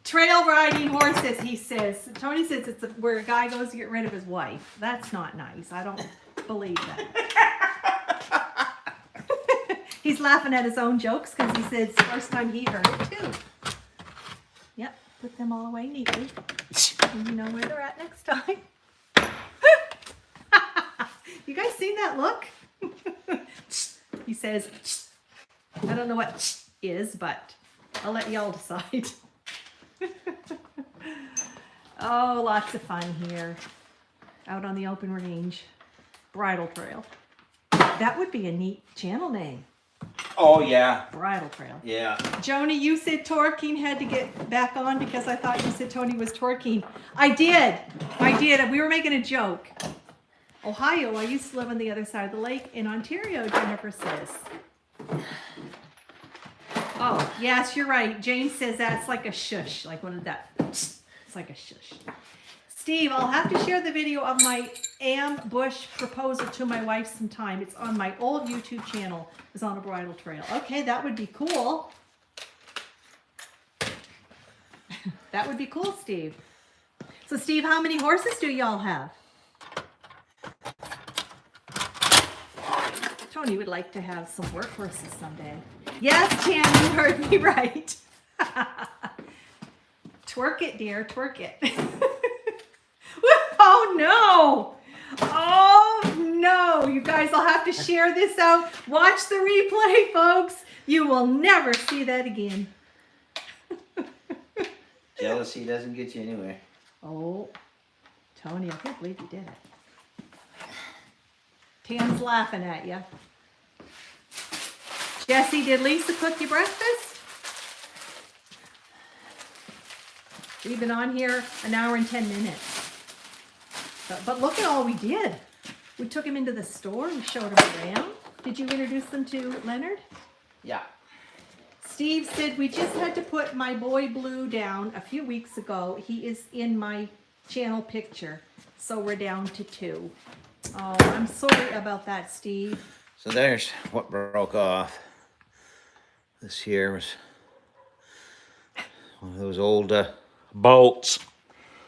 Trail riding horses, he says. Tony says it's where a guy goes to get rid of his wife. That's not nice. I don't believe that. He's laughing at his own jokes because he said it's the first time he heard it too. Yep, put them all away neatly. And you know where they're at next time. You guys seen that look? He says, I don't know what is, but I'll let y'all decide. Oh, lots of fun here. Out on the open range. Bridle Trail. That would be a neat channel name. Oh, yeah. Bridle Trail. Yeah. Joni, you said twerking, had to get back on because I thought you said Tony was twerking. I did. We were making a joke. Ohio, I used to live on the other side of the lake. In Ontario, Jennifer says. Oh, yes, you're right. Jane says that's like a shush, like one of that. It's like a shush. Steve, I'll have to share the video of my ambush proposal to my wife sometime. It's on my old YouTube channel. It's on a bridal trail. Okay, that would be cool. That would be cool, Steve. So, Steve, how many horses do y'all have? Tony would like to have some work horses someday. Yes, Tam, you heard me right. Twerk it, dear, twerk it. Oh, no. Oh, no. You guys will have to share this out. Watch the replay, folks. You will never see that again. Jealousy doesn't get you anywhere. Oh, Tony, I can't believe you did it. Tam's laughing at you. Jesse, did Lisa cook you breakfast? We've been on here an hour and 10 minutes. But look at all we did. We took him into the store, we showed him around. Did you introduce them to Leonard? Yeah. Steve said we just had to put my boy Blue down a few weeks ago. He is in my channel picture, so we're down to 2. Oh, I'm sorry about that, Steve. So there's what broke off. This here was one of those old bolts.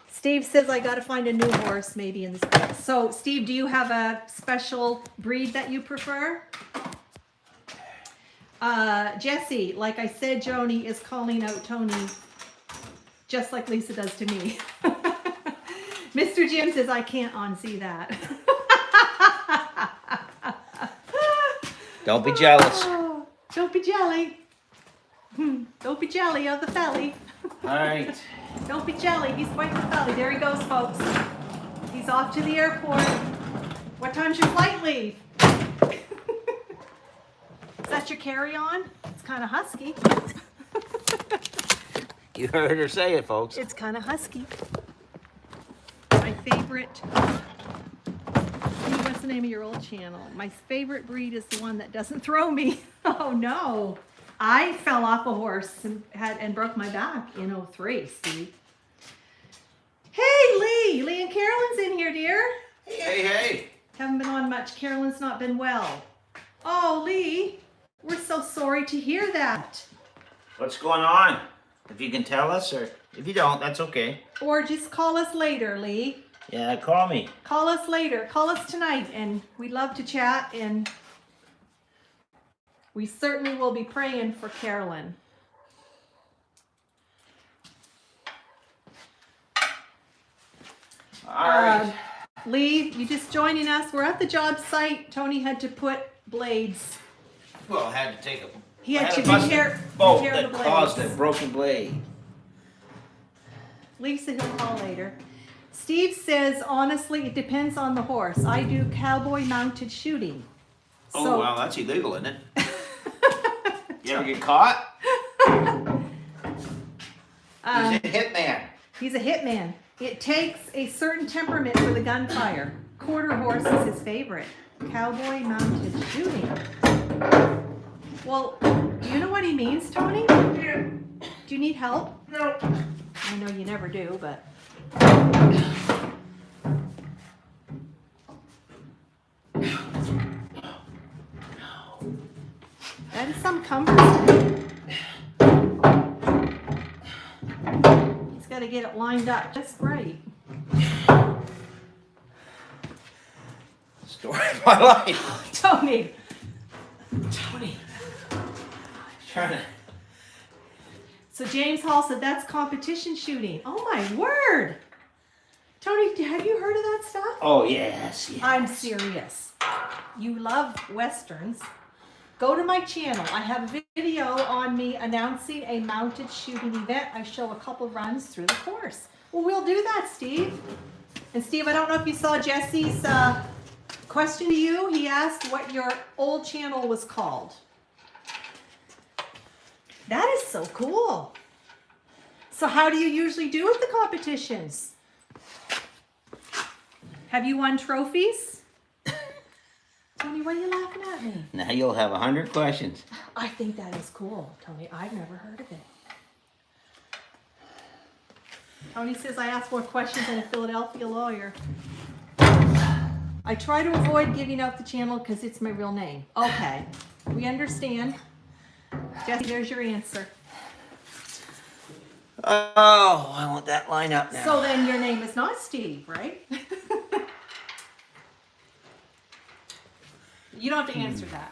Steve says I gotta find a new horse maybe in this book. So, Steve, do you have a special breed that you prefer? Jesse, like I said, Joni is calling out Tony just like Lisa does to me. Mr. Jim says I can't unsee that. Don't be jealous. Oh, don't be jelly. Don't be jelly of the felly. All right. Don't be jelly. He's biting the belly. There he goes, folks. He's off to the airport. What time's your flight leave? Is that your carry-on? It's kind of husky. You heard her say it, folks. It's kind of husky. My favorite. What's the name of your old channel? My favorite breed is the one that doesn't throw me. Oh no. I fell off a horse and broke my back in 03, Steve. Hey, Lee! Lee and Carolyn's in here, dear. Hey. Haven't been on much. Carolyn's not been well. Oh, Lee, we're so sorry to hear that. What's going on? If you can tell us, or if you don't, that's okay. Or just call us later, Lee. Yeah, call me. Call us later. Call us tonight, and we'd love to chat, and we certainly will be praying for Carolyn. All right. Lee, you just joining us. We're at the job site. Tony had to put blades. Well, I had to take a. He I had to a busted repair bolt the that blades. caused a broken blade. Lisa, he'll call later. Steve says, honestly, it depends on the horse. I do cowboy mounted shooting. Oh, well, that's illegal, isn't it? You ever get caught? He's a hitman. He's a hitman. It takes a certain temperament for the gunfire. Quarter horse is his favorite. Cowboy mounted shooting. Well, do you know what he means, Tony? Yeah. Do you need help? No. I know you never do, but. That is some comfort. He's got to get it lined up just right. Story of my life. Tony. Trying to. So James Hall said that's competition shooting. Oh my word. Tony, have you heard of that stuff? Oh, yes. I'm serious. You love Westerns. Go to my channel. I have a video on me announcing a mounted shooting event. I show a couple runs through the course. Well, we'll do that, Steve. And Steve, I don't know if you saw Jesse's question to you. He asked what your old channel was called. That is so cool. So how do you usually do at the competitions? Have you won trophies? Tony, why are you laughing at me? Now you'll have 100 questions. I think that is cool, Tony. I've never heard of it. Tony says I ask more questions than a Philadelphia lawyer. I try to avoid giving out the channel because it's my real name. Okay, we understand. Jesse, there's your answer. Oh, I want that line up now. So then your name is not Steve, right? You don't have to answer that,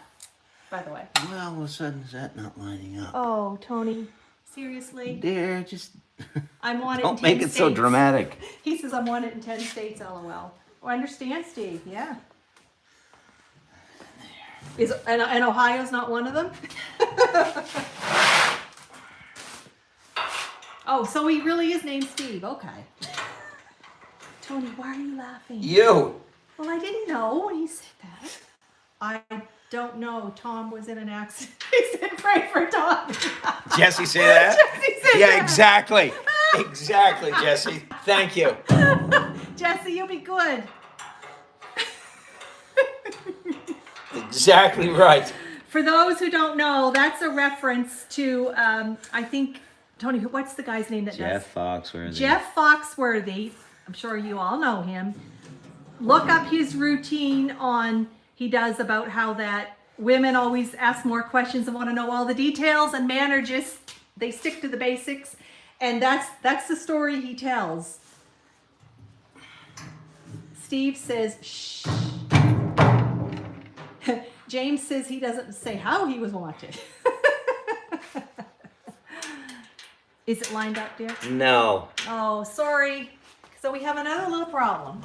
by the way. Well, all of a sudden, is that not lining up? Oh, Tony, seriously? Dear, just I'm wanted in 10 don't make it so states. dramatic. He says I'm wanted in 10 states, LOL. Well, I understand, Steve, yeah. And Ohio's not one of them? Oh, so he really is named Steve, okay. Tony, why are you laughing? You. Well, I didn't know when he said that. I don't know. Tom was in an accident. He said, pray for Tom. Jesse say that? Jesse said Yeah, that. exactly. Exactly, Jesse. Thank you. Jesse, you'll be good. Exactly right. For those who don't know, that's a reference to, I think, Tony, what's the guy's name that does? Foxworthy. Jeff Foxworthy. I'm sure you all know him. Look up his routine he does about how that women always ask more questions and want to know all the details, and men are just, they stick to the basics. And that's the story he tells. Steve says, shh. James says he doesn't say how he was wanted. Is it lined up, dear? No. Oh, sorry. So we have another little problem.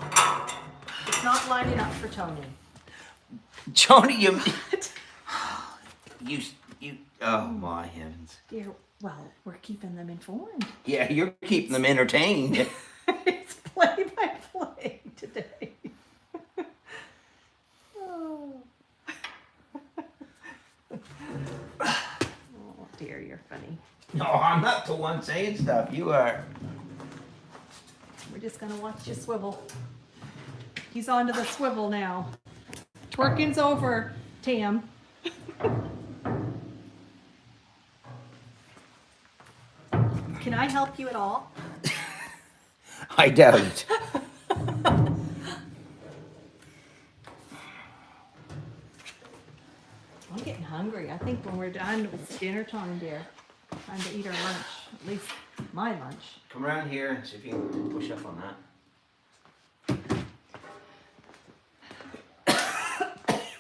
It's not lining up for Tony. Joni, you, oh my heavens. Dear, well, we're keeping them informed. Yeah, you're keeping them entertained. It's play by play today. Oh. Oh dear, you're funny. No, I'm not the one saying stuff. You are. We're just gonna watch you swivel. He's onto the swivel now. Twerking's over, Tam. Can I help you at all? I doubt it. I'm getting hungry. I think when we're done, it's dinner time, dear. Time to eat our lunch. At least my lunch. Come around here and see if you can push up on that.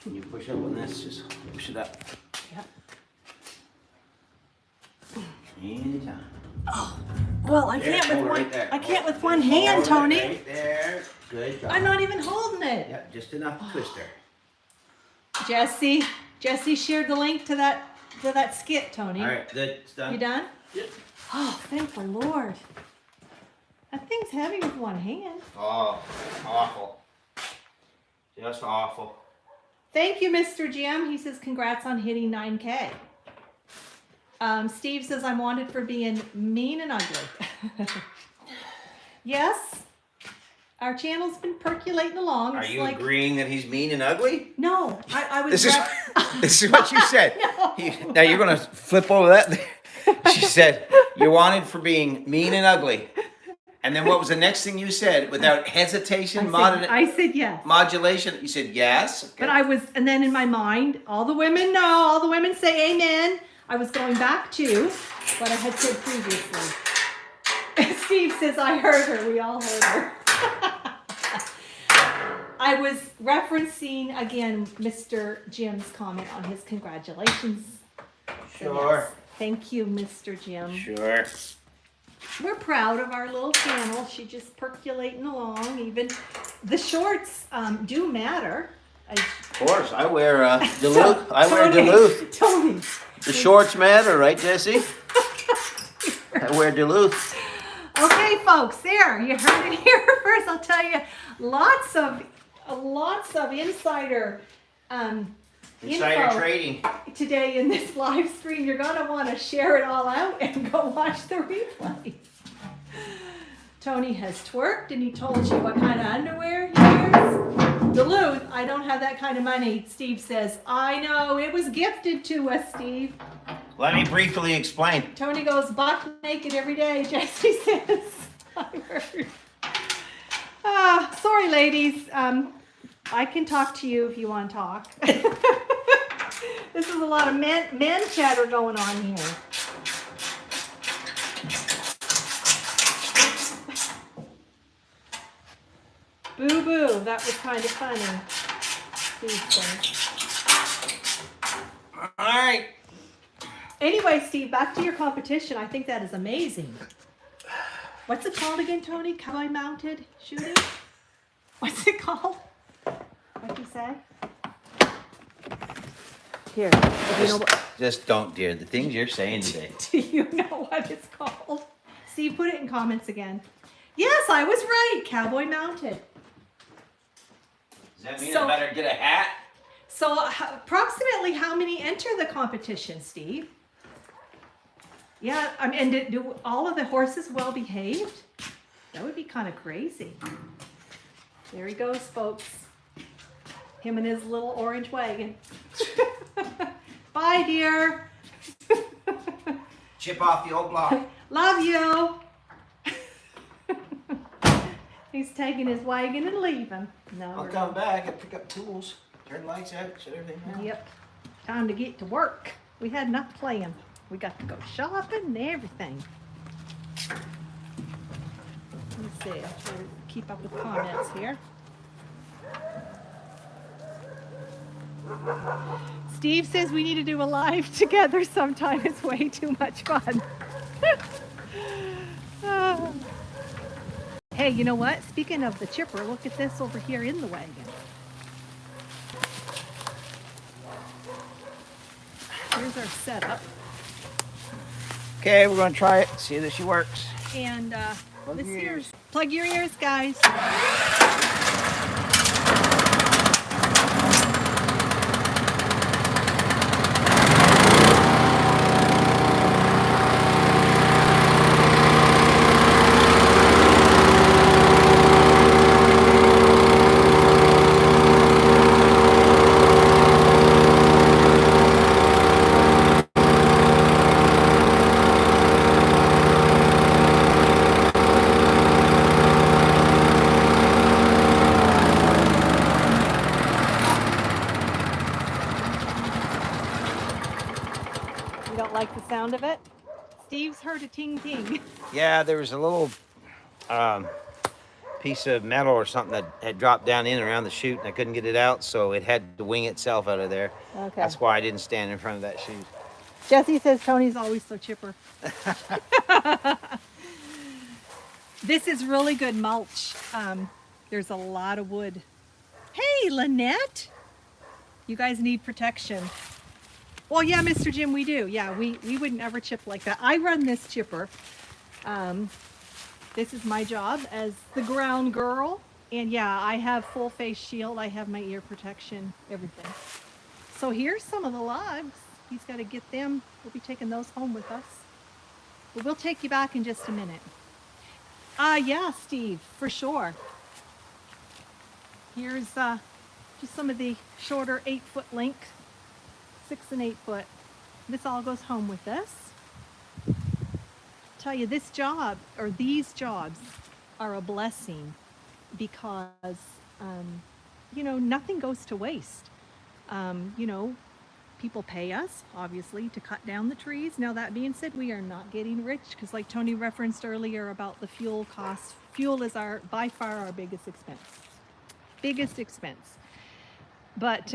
Can you push up on this? Just push it up. Yep. Anytime. Well, I There, can't with hold it one. right there. I can't with Hold one it hand, Tony. Right there. Good job. I'm not even holding it. Yep, just enough to twist her. Jesse shared the link to that skit, Tony. All right, good. It's done. You done? Yep. Oh, thank the Lord. That thing's heavy with one hand. Oh, awful. Just awful. Thank you, Mr. Jim. He says congrats on hitting 9K. Steve says I'm wanted for being mean and ugly. Yes, our channel's been percolating along. Are It's you like, agreeing that he's mean and ugly? no, I was. This is this is what you said. No. Now you're gonna flip over that. She said you're wanted for being mean and ugly. And then what was the next thing you said? Without hesitation, I said yes. modulation. You said yes. Okay. But I was, and then in my mind, all the women know, all the women say amen. I was going back to what I had said previously. Steve says, I heard her. We all heard her. I was referencing, again, Mr. Jim's comment on his congratulations. So, Sure. yes, thank you, Mr. Jim. Sure. We're proud of our little channel. She's just percolating along. Even the shorts do matter. Of course, I wear Duluth. I wear Tony, Duluth. Tony. The shorts matter, right, Jesse? I wear Duluth. Okay, folks, there, you heard it here first. I'll tell you, lots of insider Insider info trading. today in this live stream. You're gonna want to share it all out and go watch the replay. Tony has twerked and he told you what kind of underwear he wears. Duluth, I don't have that kind of money. Steve says, I know, it was gifted to us, Steve. Let me briefly explain. Tony goes buck naked every day, Jesse says. I heard. Sorry, ladies. I can talk to you if you want to talk. This is a lot of men chatter going on here. Boo boo, that was kind of funny. Steve says. All right. Anyway, Steve, back to your competition. I think that is amazing. What's it called again, Tony? Cowboy mounted shooting? What's it called? What'd you say? Here, do you know what, Just don't, dear. The things you're saying today. do you know what it's called? Steve, put it in comments again. Yes, I was right. Cowboy mounted. Does that mean So- I better get a hat? So approximately how many enter the competition, Steve? Yeah, I mean, and do all of the horses well behaved? That would be kind of crazy. There he goes, folks. Him and his little orange wagon. Bye, dear. Chip off the old block. Love you. He's taking his wagon and leaving. No, I'll we're come back and pick up tools, turn the lights out, shut everything down. Yep. Time to get to work. We had enough playing. We got to go shopping and everything. Let's see. I'll try to keep up with comments here. Steve says we need to do a live together sometime. It's way too much fun. Ah. Hey, you know what? Speaking of the chipper, look at this over here in the wagon. Here's our setup. Okay, we're gonna try it, see if she works. And Plug this your here's ears. plug your ears, guys. You don't like the sound of it? Steve's heard a ting ting. Yeah, there was a little piece of metal or something that had dropped down in around the chute, and I couldn't get it out, so it had to wing itself out of there. Okay. That's why I didn't stand in front of that chute. Jesse says Tony's always so chipper. This is really good mulch. There's a lot of wood. Hey, Lynette. You guys need protection. Well, yeah, Mr. Jim, we do. Yeah, we wouldn't ever chip like that. I run this chipper. This is my job as the ground girl. And yeah, I have full face shield. I have my ear protection, everything. So here's some of the logs. He's got to get them. We'll be taking those home with us. But we'll take you back in just a minute. Yeah, Steve, for sure. Here's just some of the shorter 8-foot length, 6 and 8 foot. This all goes home with us. Tell you, this job, or these jobs, are a blessing because, you know, nothing goes to waste. You know, people pay us, obviously, to cut down the trees. Now, that being said, we are not getting rich because, like Tony referenced earlier about the fuel costs, fuel is by far our biggest expense. Biggest expense. But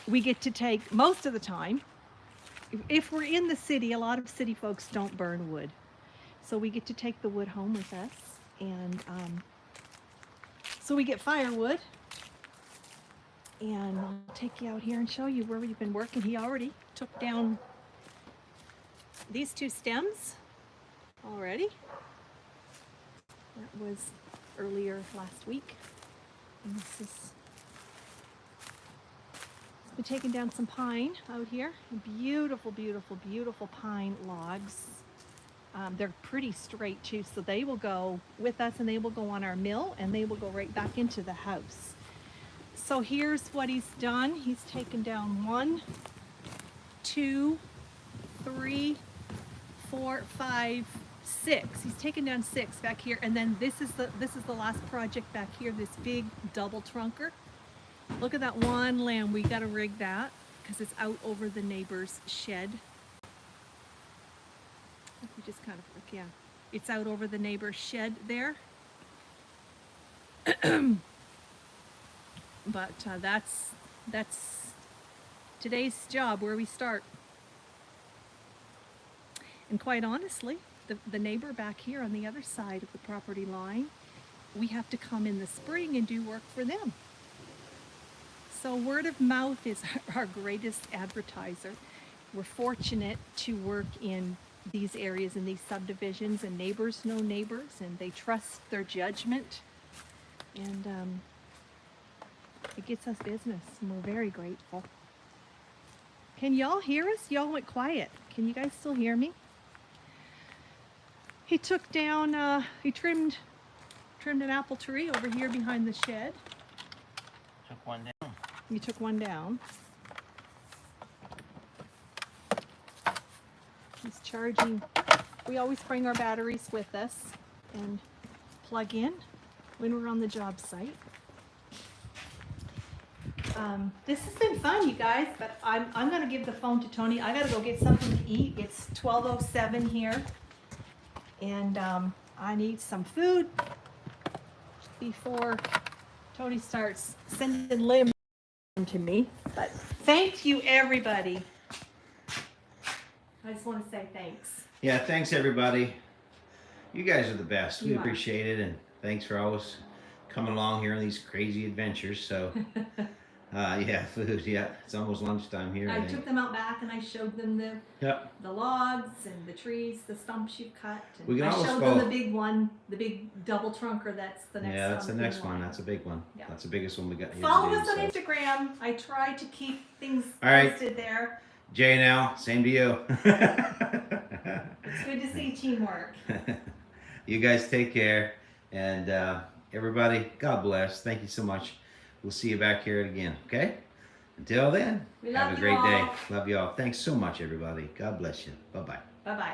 we get to take, most of the time, if we're in the city, a lot of city folks don't burn wood. So we get to take the wood home with us. And so we get firewood. And I'll take you out here and show you where we've been working. He already took down these 2 stems already. That was earlier last week. And this is, he's been taking down some pine out here. Beautiful, beautiful, beautiful pine logs. They're pretty straight too, so they will go with us and they will go on our mill and they will go right back into the house. So here's what he's done. He's taken down 1, 2, 3, 4, 5, 6. He's taken down 6 back here, and then this is the last project back here. This big double trunker. Look at that one lamb. We got to rig that because it's out over the neighbor's shed. If we just kind of look, yeah, it's out over the neighbor's shed there. But that's today's job, where we start. And quite honestly, the neighbor back here on the other side of the property line, we have to come in the spring and do work for them. So word of mouth is our greatest advertiser. We're fortunate to work in these areas, in these subdivisions, and neighbors know neighbors and they trust their judgment. And it gets us business, and we're very grateful. Can y'all hear us? Y'all went quiet. Can you guys still hear me? He took down, he trimmed an apple tree over here behind the shed. Took one down. You took one down. He's charging. We always bring our batteries with us and plug in when we're on the job site. This has been fun, you guys, but I'm gonna give the phone to Tony. I gotta go get something to eat. It's 12:07 here, and I need some food before Tony starts sending limbs to me. But thank you, everybody. I just want to say thanks. Yeah, thanks everybody. You guys are the best. We You are. appreciate it, and thanks for always coming along here on these crazy adventures. So, yeah, food. Yeah, it's almost lunchtime here. I think. took them out back and I showed them Yep. the logs and the trees, the stumps you've cut. And We can I always showed go- them the big one, the big double trunker. That's the next. Yeah, that's the stump in next one. line. That's a big one. Yeah. That's the biggest one we got here Follow today, us on so. Instagram. I try to keep things All right. posted there. Jay and Al, same to you. It's good to see teamwork. You guys take care, and everybody, God bless. Thank you so much. We'll see you back here again, okay? Until then, We have love a you great day. all. Love you all. Thanks so much, everybody. God bless you. Bye-bye. Bye bye.